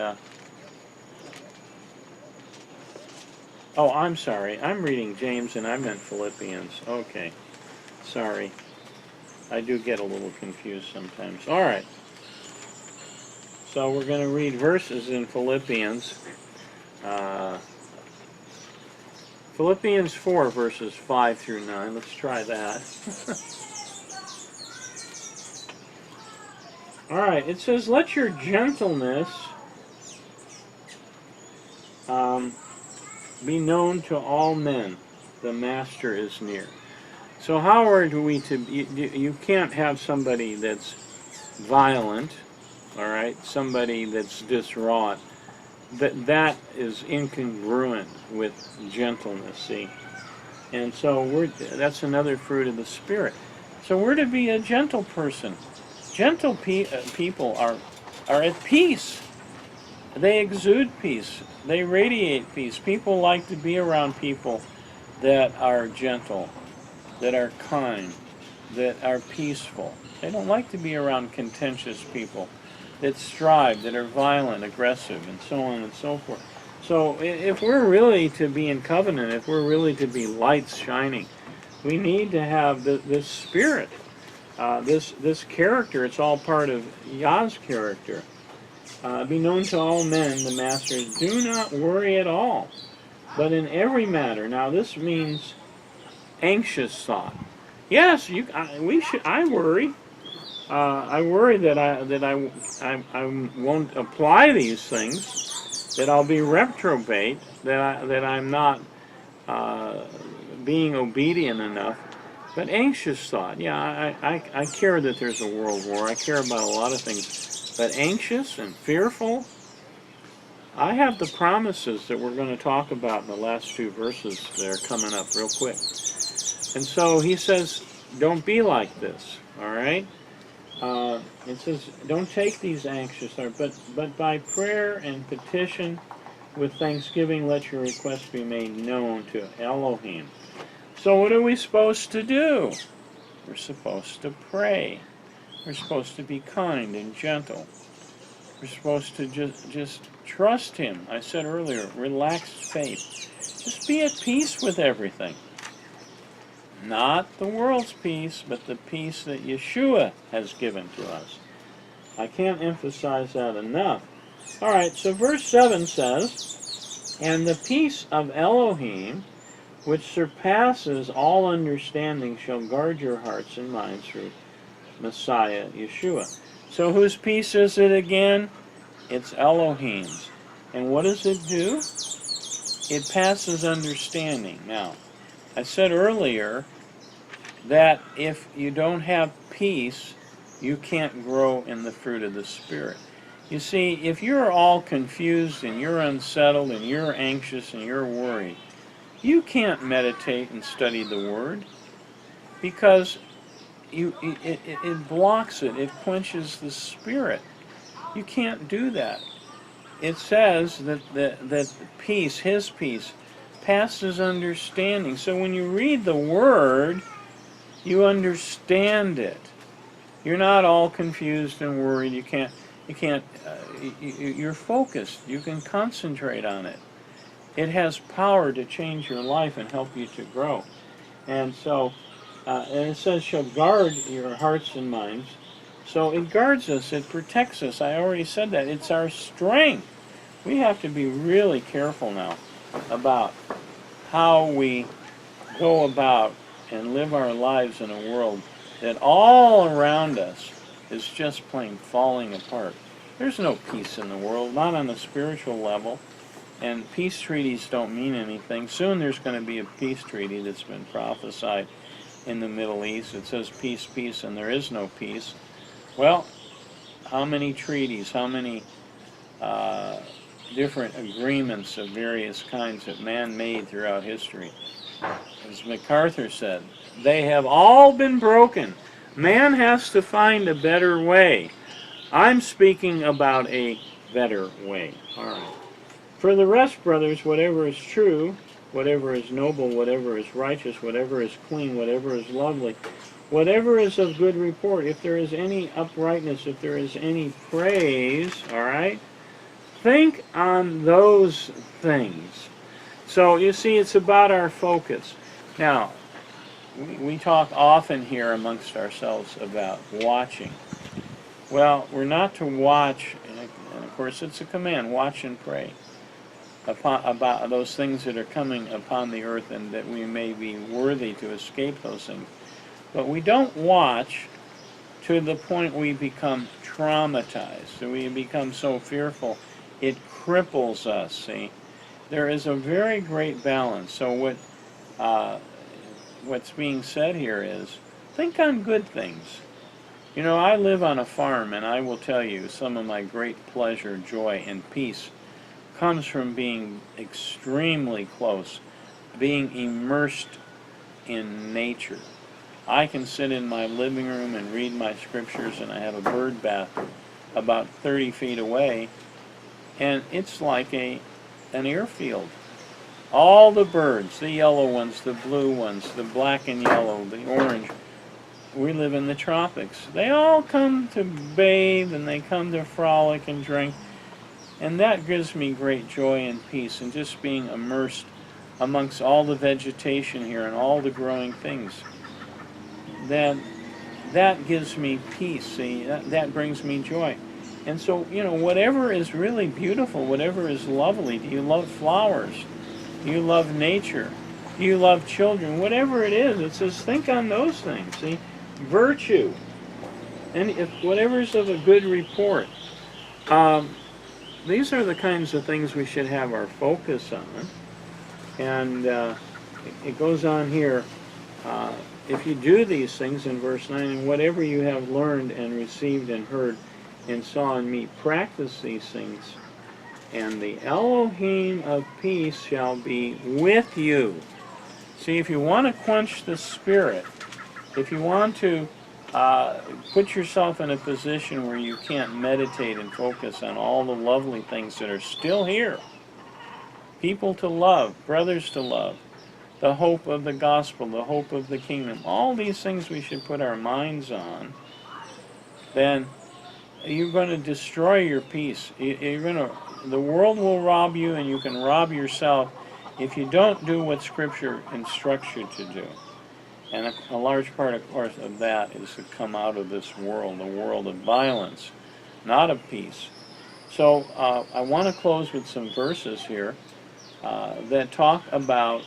Oh, I'm sorry. I'm reading James, and I meant Philippians. Okay, sorry. I do get a little confused sometimes. All right. So we're going to read verses in Philippians. Philippians 4, verses 5 through 9. Let's try that. All right. It says, "Let your gentleness be known to all men. The Master is near." So how are we to... You can't have somebody that's violent, all right? Somebody that's distraught. That is incongruent with gentleness, see? And so that's another fruit of the Spirit. So we're to be a gentle person. Gentle people are at peace. They exude peace. They radiate peace. People like to be around people that are gentle, that are kind, that are peaceful. They don't like to be around contentious people that strive, that are violent, aggressive, and so on and so forth. So if we're really to be in covenant, if we're really to be lights shining, we need to have this spirit, this character. It's all part of Yah's character. Be known to all men, the Master. Do not worry at all, but in every matter. Now this means anxious thought. Yes, I worry. I worry that I won't apply these things, that I'll be reprobate, that I'm not being obedient enough. But anxious thought, yeah, I care that there's a world war. I care about a lot of things. But anxious and fearful, I have the promises that we're going to talk about in the last two verses that are coming up real quick. And so he says, don't be like this, all right? It says, don't take these anxious thoughts, but by prayer and petition with thanksgiving, let your requests be made known to Elohim. So what are we supposed to do? We're supposed to pray. We're supposed to be kind and gentle. We're supposed to just trust him. I said earlier, relaxed faith. Just be at peace with everything. Not the world's peace, but the peace that Yeshua has given to us. I can't emphasize that enough. All right, so verse 7 says, "And the peace of Elohim, which surpasses all understanding, shall guard your hearts and minds through Messiah Yeshua." So whose peace is it again? It's Elohim's. And what does it do? It passes understanding. Now, I said earlier that if you don't have peace, you can't grow in the fruit of the Spirit. You see, if you're all confused and you're unsettled and you're anxious and you're worried, you can't meditate and study the Word, because it blocks it. It quenches the Spirit. You can't do that. It says that peace, His peace, passes understanding. So when you read the Word, you understand it. You're not all confused and worried. You're focused. You can concentrate on it. It has power to change your life and help you to grow. And so, and it says, shall guard your hearts and minds. So it guards us. It protects us. I already said that. It's our strength. We have to be really careful now about how we go about and live our lives in a world that all around us is just plain falling apart. There's no peace in the world, not on a spiritual level, and peace treaties don't mean anything. Soon there's going to be a peace treaty that's been prophesied in the Middle East. It says peace, peace, and there is no peace. Well, how many treaties, how many different agreements of various kinds that man made throughout history? As MacArthur said, they have all been broken. Man has to find a better way. I'm speaking about a better way. All right. For the rest, brothers, whatever is true, whatever is noble, whatever is righteous, whatever is clean, whatever is lovely, whatever is of good report, if there is any uprightness, if there is any praise, all right, think on those things. So you see, it's about our focus. Now, we talk often here amongst ourselves about watching. Well, we're not to watch, and of course it's a command, watch and pray about those things that are coming upon the earth, and that we may be worthy to escape those things. But we don't watch to the point we become traumatized, so we become so fearful it cripples us, see. There is a very great balance. So what's being said here is, think on good things. You know, I live on a farm, and I will tell you, some of my great pleasure, joy, and peace comes from being extremely close, being immersed in nature. I can sit in my living room and read my scriptures, and I have a bird bath about 30 feet away, and it's like an airfield. All the birds, the yellow ones, the blue ones, the black and yellow, the orange, we live in the tropics. They all come to bathe, and they come to frolic and drink, and that gives me great joy and peace, and just being immersed amongst all the vegetation here and all the growing things. That gives me peace, see, that brings me joy. And so, you know, whatever is really beautiful, whatever is lovely, do you love flowers? Do you love nature? Do you love children? Whatever it is, it says think on those things, see. Virtue, and if whatever is of a good report. These are the kinds of things we should have our focus on. And it goes on here, if you do these things in verse 9, and whatever you have learned and received and heard and saw in me, practice these things, and the Elohim of peace shall be with you. See, if you want to quench the spirit, if you want to put yourself in a position where you can't meditate and focus on all the lovely things that are still here, people to love, brothers to love, the hope of the gospel, the hope of the kingdom, all these things we should put our minds on, then you're going to destroy your peace. The world will rob you, and you can rob yourself if you don't do what Scripture instructs you to do. And a large part, of course, of that is to come out of this world, a world of violence, not of peace. So I want to close with some verses here that talk about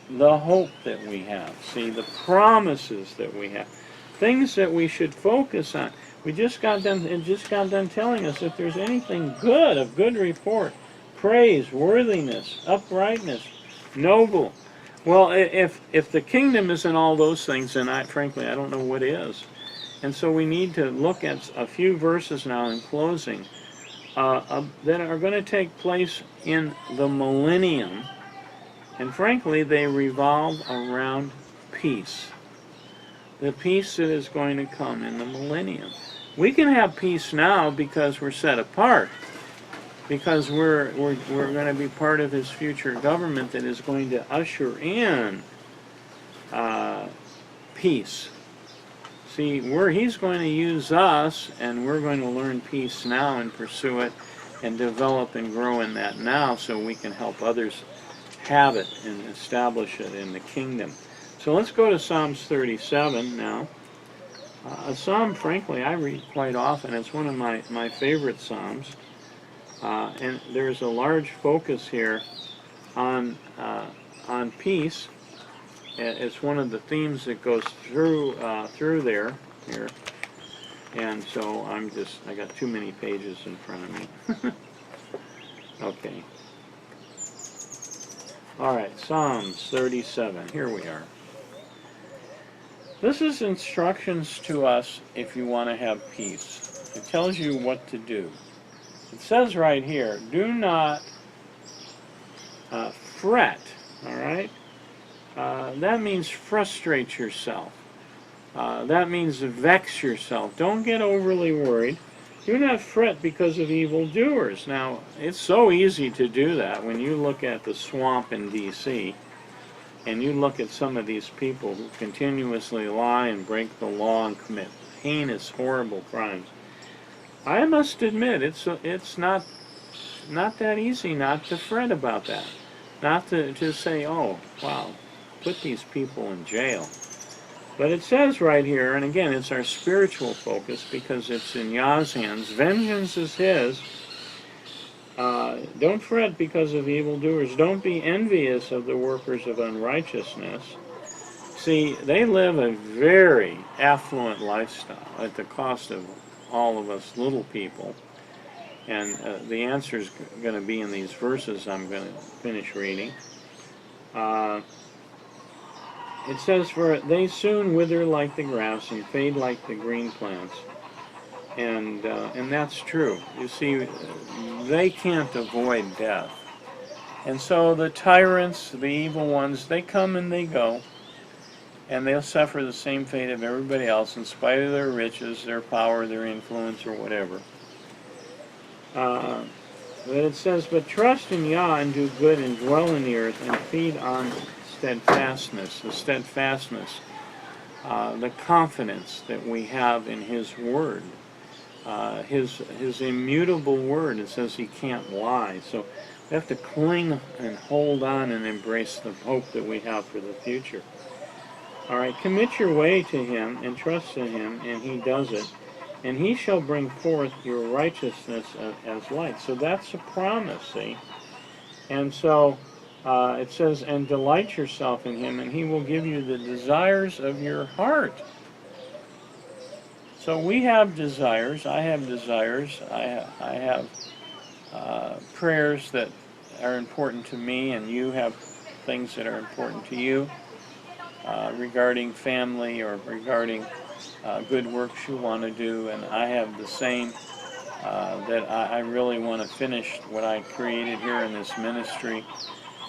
the hope that we have. See, the promises that we have, things that we should focus on. We just got done telling us if there's anything good, of good report, praise, worthiness, uprightness, noble. Well, if the kingdom isn't all those things, then frankly, I don't know what is. And so we need to look at a few verses now in closing that are going to take place in the millennium. And frankly, they revolve around peace. The peace that is going to come in the millennium. We can have peace now because we're set apart. Because we're going to be part of his future government that is going to usher in peace. See, he's going to use us, and we're going to learn peace now and pursue it and develop and grow in that now so we can help others have it and establish it in the kingdom. So let's go to Psalms 37 now. A psalm, frankly, I read quite often. It's one of my favorite psalms. And there's a large focus here on peace. It's one of the themes that goes through there here. And so I got too many pages in front of me. Okay. All right, Psalms 37. Here we are. This is instructions to us if you want to have peace. It tells you what to do. It says right here, do not fret, all right? That means frustrate yourself. That means vex yourself. Don't get overly worried. Do not fret because of evildoers. Now, it's so easy to do that when you look at the swamp in D.C., and you look at some of these people who continuously lie and break the law and commit heinous, horrible crimes. I must admit, it's not that easy not to fret about that. Not to just say, oh, wow, put these people in jail. But it says right here, and again, it's our spiritual focus because it's in Yah's hands. Vengeance is His. Don't fret because of evildoers. Don't be envious of the workers of unrighteousness. See, they live a very affluent lifestyle at the cost of all of us little people. And the answer is going to be in these verses I'm going to finish reading. It says, for they soon wither like the grass and fade like the green plants. And that's true. You see, they can't avoid death. And so the tyrants, the evil ones, they come and they go. And they'll suffer the same fate of everybody else in spite of their riches, their power, their influence, or whatever. But it says, but trust in Yah and do good and dwell in the earth and feed on steadfastness, the confidence that we have in His Word, His immutable Word. It says He can't lie. So we have to cling and hold on and embrace the hope that we have for the future. All right, commit your way to Him and trust in Him, and He does it. And He shall bring forth your righteousness as light. So that's a promise, see? And so it says, and delight yourself in Him, and He will give you the desires of your heart. So we have desires. I have desires. I have prayers that are important to me, and you have things that are important to you regarding family or regarding good works you want to do. And I have the same, that I really want to finish what I created here in this ministry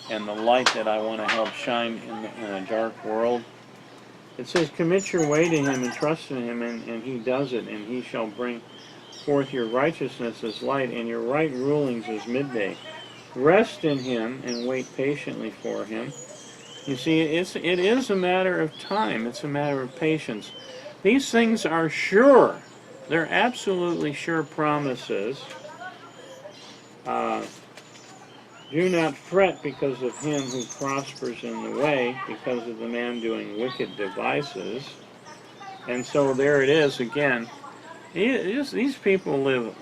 and the light that I want to help shine in a dark world. It says, commit your way to Him and trust in Him, and He does it, and He shall bring forth your righteousness as light, and your right rulings as midday. Rest in Him and wait patiently for Him. You see, it is a matter of time. It's a matter of patience. These things are sure. They're absolutely sure promises. Do not fret because of him who prospers in the way, because of the man doing wicked devices. And so there it is again. These people live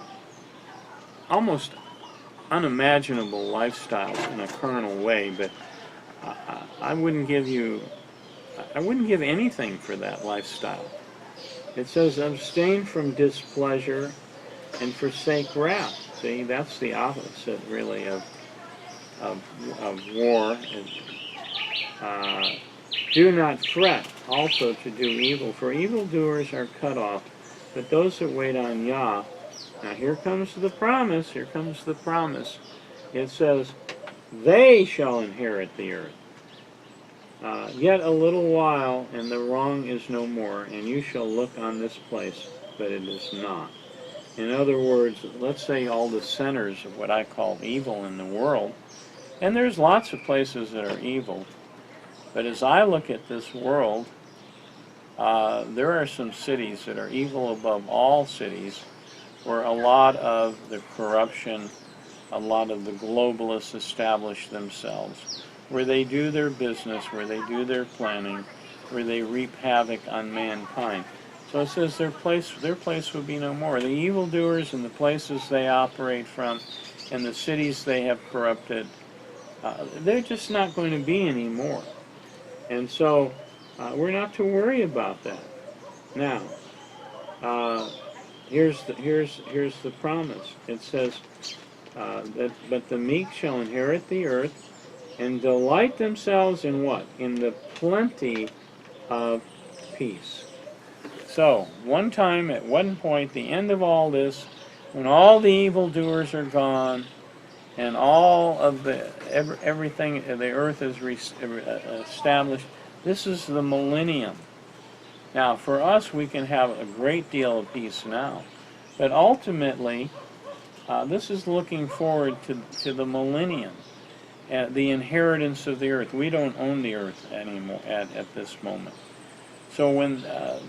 almost unimaginable lifestyles in a carnal way, but I wouldn't give anything for that lifestyle. It says, abstain from displeasure and forsake wrath. See, that's the opposite, really, of war. Do not fret also to do evil, for evildoers are cut off, but those that wait on Yah. Now here comes the promise, It says, they shall inherit the earth. Yet a little while, and the wrong is no more, and you shall look on this place, but it is not. In other words, let's say all the centers of what I call evil in the world, and there's lots of places that are evil, but as I look at this world, there are some cities that are evil above all cities, where a lot of the corruption, a lot of the globalists establish themselves, where they do their business, where they do their planning, where they reap havoc on mankind. So it says their place will be no more. The evildoers and the places they operate from and the cities they have corrupted, they're just not going to be anymore. And so we're not to worry about that. Now, here's the promise. It says but the meek shall inherit the earth and delight themselves in what? In the plenty of peace. So, one time, at one point, the end of all this, when all the evildoers are gone, and all of everything, the earth is established, this is the millennium. Now, for us, we can have a great deal of peace now, But ultimately, this is looking forward to the millennium, the inheritance of the earth. We don't own the earth anymore at this moment. So when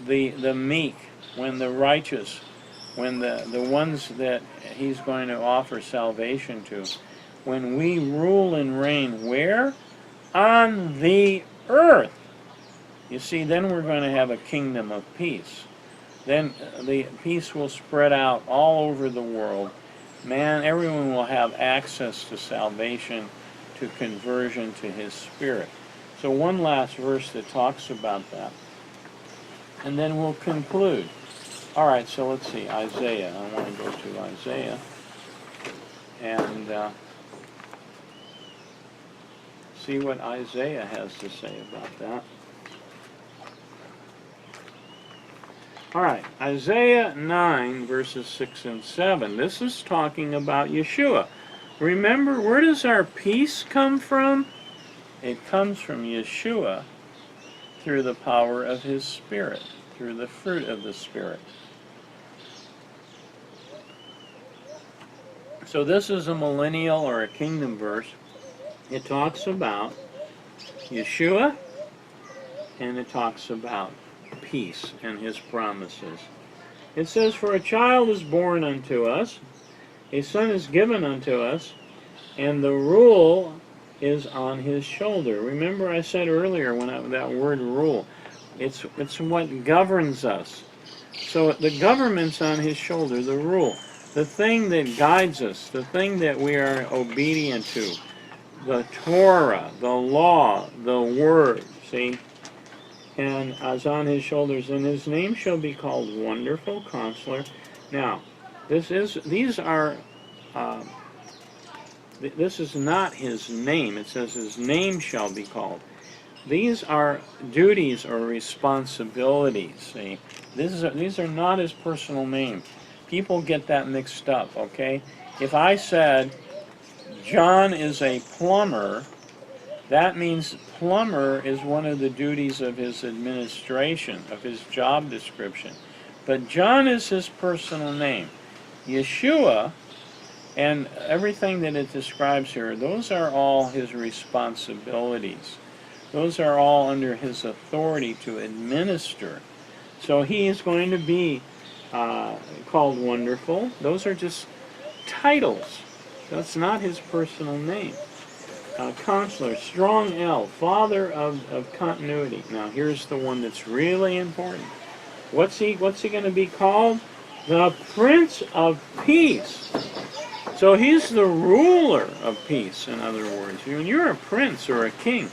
the meek, when the righteous, when the ones that he's going to offer salvation to, when we rule and reign, where? On the earth. You see, then we're going to have a kingdom of peace. Then the peace will spread out all over the world. Man, everyone will have access to salvation, to conversion to his Spirit. So one last verse that talks about that. And then we'll conclude. All right, so let's see, Isaiah. I want to go to Isaiah. And see what Isaiah has to say about that. All right, Isaiah 9, verses 6 and 7. This is talking about Yeshua. Remember, where does our peace come from? It comes from Yeshua through the power of his Spirit, through the fruit of the Spirit. So this is a millennial or a kingdom verse. It talks about Yeshua, and it talks about peace and his promises. It says, "For a child is born unto us, a son is given unto us, and the rule is on his shoulder." Remember I said earlier when that word rule, it's what governs us. So the government's on his shoulder, the rule. The thing that guides us, the thing that we are obedient to, the Torah, the law, the word, see? And is on his shoulders, and his name shall be called Wonderful Counselor. Now, this is not his name. It says his name shall be called. These are duties or responsibilities. See, these are not his personal name. People get that mixed up. Okay, if I said John is a plumber, that means plumber is one of the duties of his administration, of his job description. But John is his personal name. Yeshua and everything that it describes here, those are all his responsibilities. Those are all under his authority to administer. So he is going to be called Wonderful. Those are just titles. That's not his personal name. Counselor, Strong L, Father of Continuity. Now here's the one that's really important. What's he going to be called? The Prince of Peace. So he's the ruler of peace, in other words. When you're a prince or a king,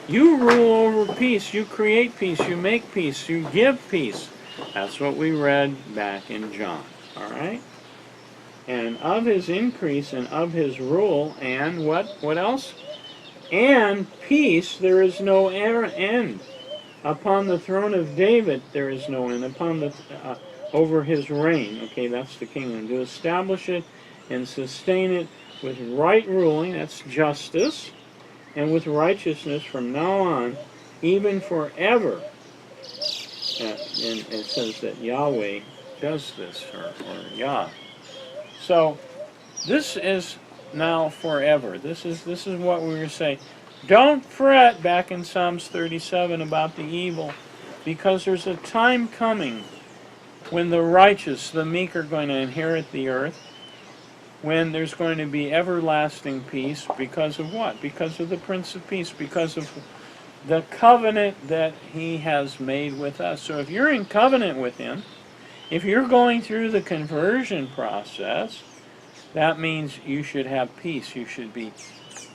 you rule over peace, you create peace, you make peace, you give peace. That's what we read back in John. All right? And of his increase and of his rule, and what else? And peace, there is no end. Upon the throne of David, there is no end. Upon the over his reign, okay, that's the kingdom, to establish it and sustain it with right ruling, that's justice, and with righteousness from now on, even forever. And it says that Yahweh does this, or Yah. So this is now forever. This is what we were saying. Don't fret, back in Psalms 37, about the evil, because there's a time coming when the righteous, the meek, are going to inherit the earth, when there's going to be everlasting peace. Because of what? Because of the Prince of Peace, because of the covenant that he has made with us. So if you're in covenant with him, if you're going through the conversion process, that means you should have peace. You should be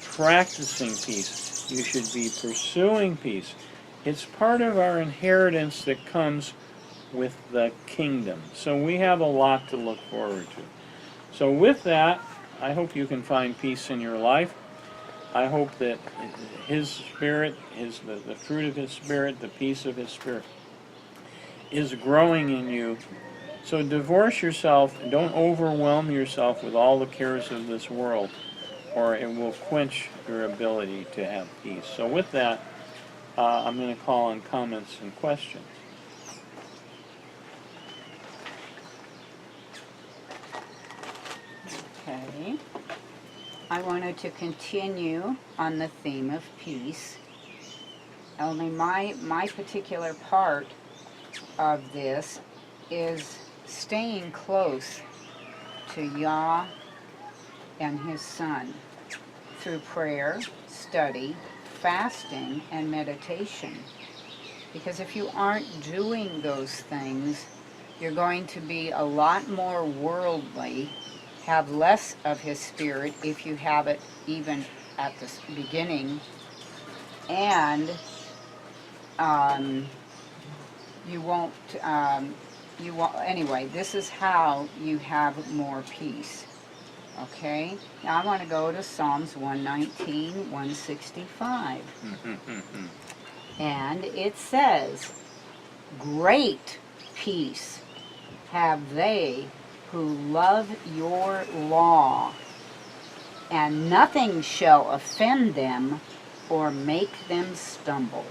practicing peace. You should be pursuing peace. It's part of our inheritance that comes with the kingdom. So we have a lot to look forward to. So with that, I hope you can find peace in your life. I hope that his Spirit, the fruit of his Spirit, the peace of his Spirit, is growing in you. So divorce yourself, and don't overwhelm yourself with all the cares of this world, or it will quench your ability to have peace. So with that, I'm going to call on comments and questions. Okay. I wanted to continue on the theme of peace. Only my particular part of this is staying close to Yah and His Son through prayer, study, fasting, and meditation. Because if you aren't doing those things, you're going to be a lot more worldly, have less of His Spirit if you have it even at the beginning, and you won't, anyway, this is how you have more peace. Okay? Now I want to go to Psalms 119, 165. And it says, "Great peace have they who love your law, and nothing shall offend them or make them stumble."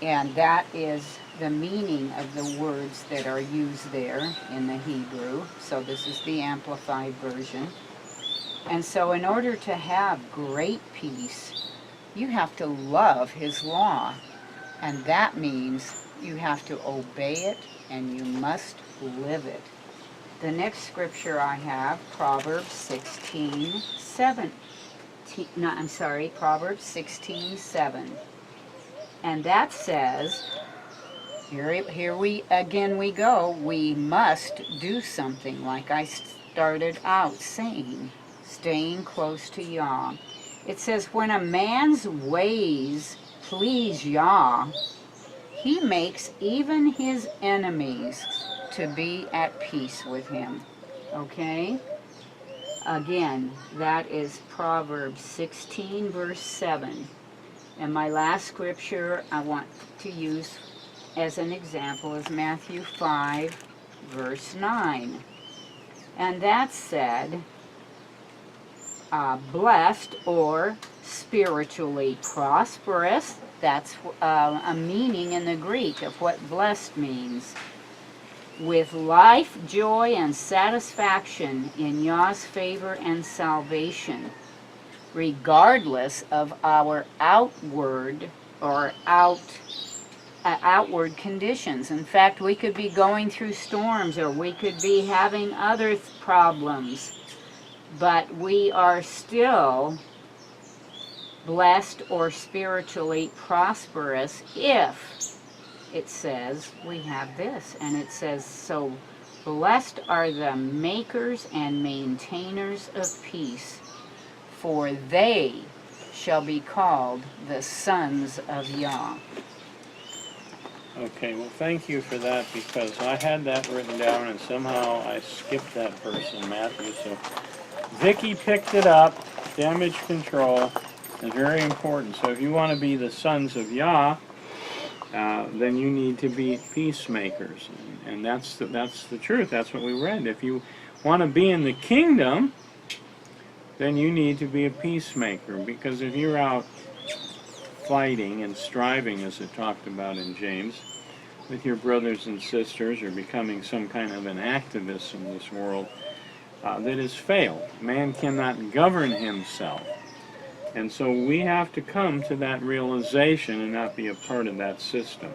And that is the meaning of the words that are used there in the Hebrew. So this is the Amplified Version. And so in order to have great peace, you have to love His law. And that means you have to obey it and you must live it. The next scripture I have, Proverbs 16:7. Proverbs 16:7. And that says, here we go, we must do something, like I started out saying, staying close to Yah. It says, when a man's ways please Yah, He makes even his enemies to be at peace with him. Okay? Again, that is Proverbs 16, verse 7. And my last scripture I want to use as an example is Matthew 5, verse 9. And that said, blessed or spiritually prosperous, that's a meaning in the Greek of what blessed means, with life, joy, and satisfaction in Yah's favor and salvation, regardless of our outward conditions. In fact, we could be going through storms, or we could be having other problems, but we are still blessed or spiritually prosperous if it says we have this. And it says, so blessed are the makers and maintainers of peace, for they shall be called the sons of Yah. Okay, well, thank you for that, because I had that written down and somehow I skipped that verse in Matthew. So Vicki picked it up. Damage control is very important. So if you want to be the sons of Yah, then you need to be peacemakers, and that's the truth. That's what we read. If you want to be in the kingdom, then you need to be a peacemaker, because if you're out fighting and striving, as it talked about in James, with your brothers and sisters, or becoming some kind of an activist in this world, that has failed. Man cannot govern himself. And so we have to come to that realization and not be a part of that system.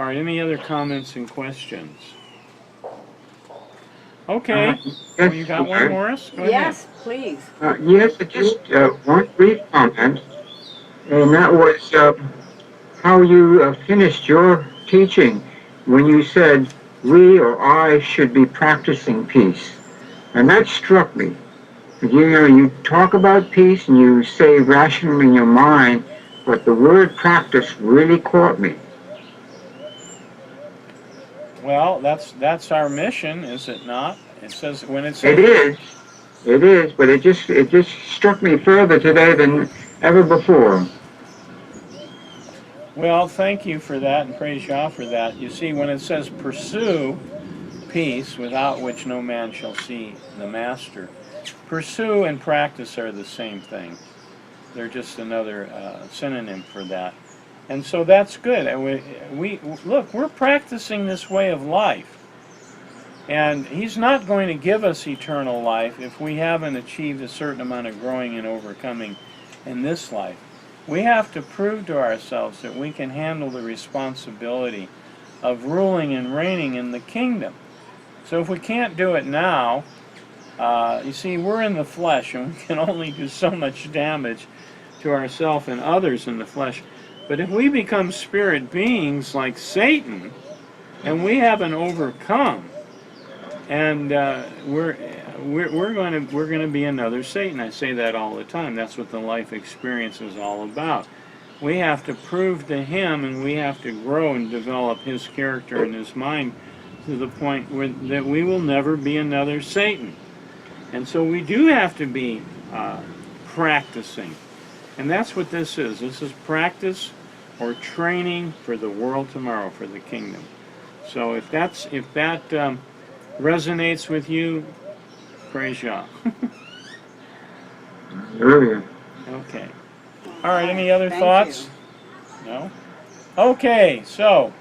All right, any other comments and questions? Okay. Yes, You got one, Morris? Go ahead. Yes, please. Yes, just one brief comment, and that was how you finished your teaching when you said we or I should be practicing peace. And that struck me. You talk about peace and you say rationally in your mind, but the word practice really caught me. Well, that's our mission, is it not? It says when it says It is, but it just struck me further today than ever before. Well, thank you for that, and praise Yah for that. You see, when it says pursue peace, without which no man shall see the master, pursue and practice are the same thing. They're just another synonym for that. And so that's good. And we look, we're practicing this way of life. And He's not going to give us eternal life if we haven't achieved a certain amount of growing and overcoming in this life. We have to prove to ourselves that we can handle the responsibility of ruling and reigning in the kingdom. So if we can't do it now, you see, we're in the flesh and we can only do so much damage to ourselves and others in the flesh. But if we become spirit beings like Satan, and we haven't overcome, and we're going to be another Satan. I say that all the time. That's what the life experience is all about. We have to prove to him, and we have to grow and develop his character and his mind to the point that we will never be another Satan. And so we do have to be practicing, and that's what this is. This is practice or training for the world tomorrow, for the kingdom. So if that resonates with you, praise Yah. Hallelujah. Okay. All right, any other Thank thoughts? No? Okay, so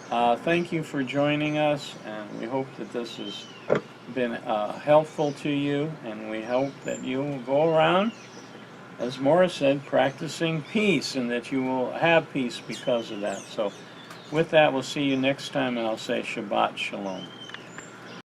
thank you for joining us, and we hope that this has been helpful to you, and we hope that you will go around, as Morris said, practicing peace, and that you will have peace because of that. So with that, we'll see you next time, and I'll say Shabbat Shalom.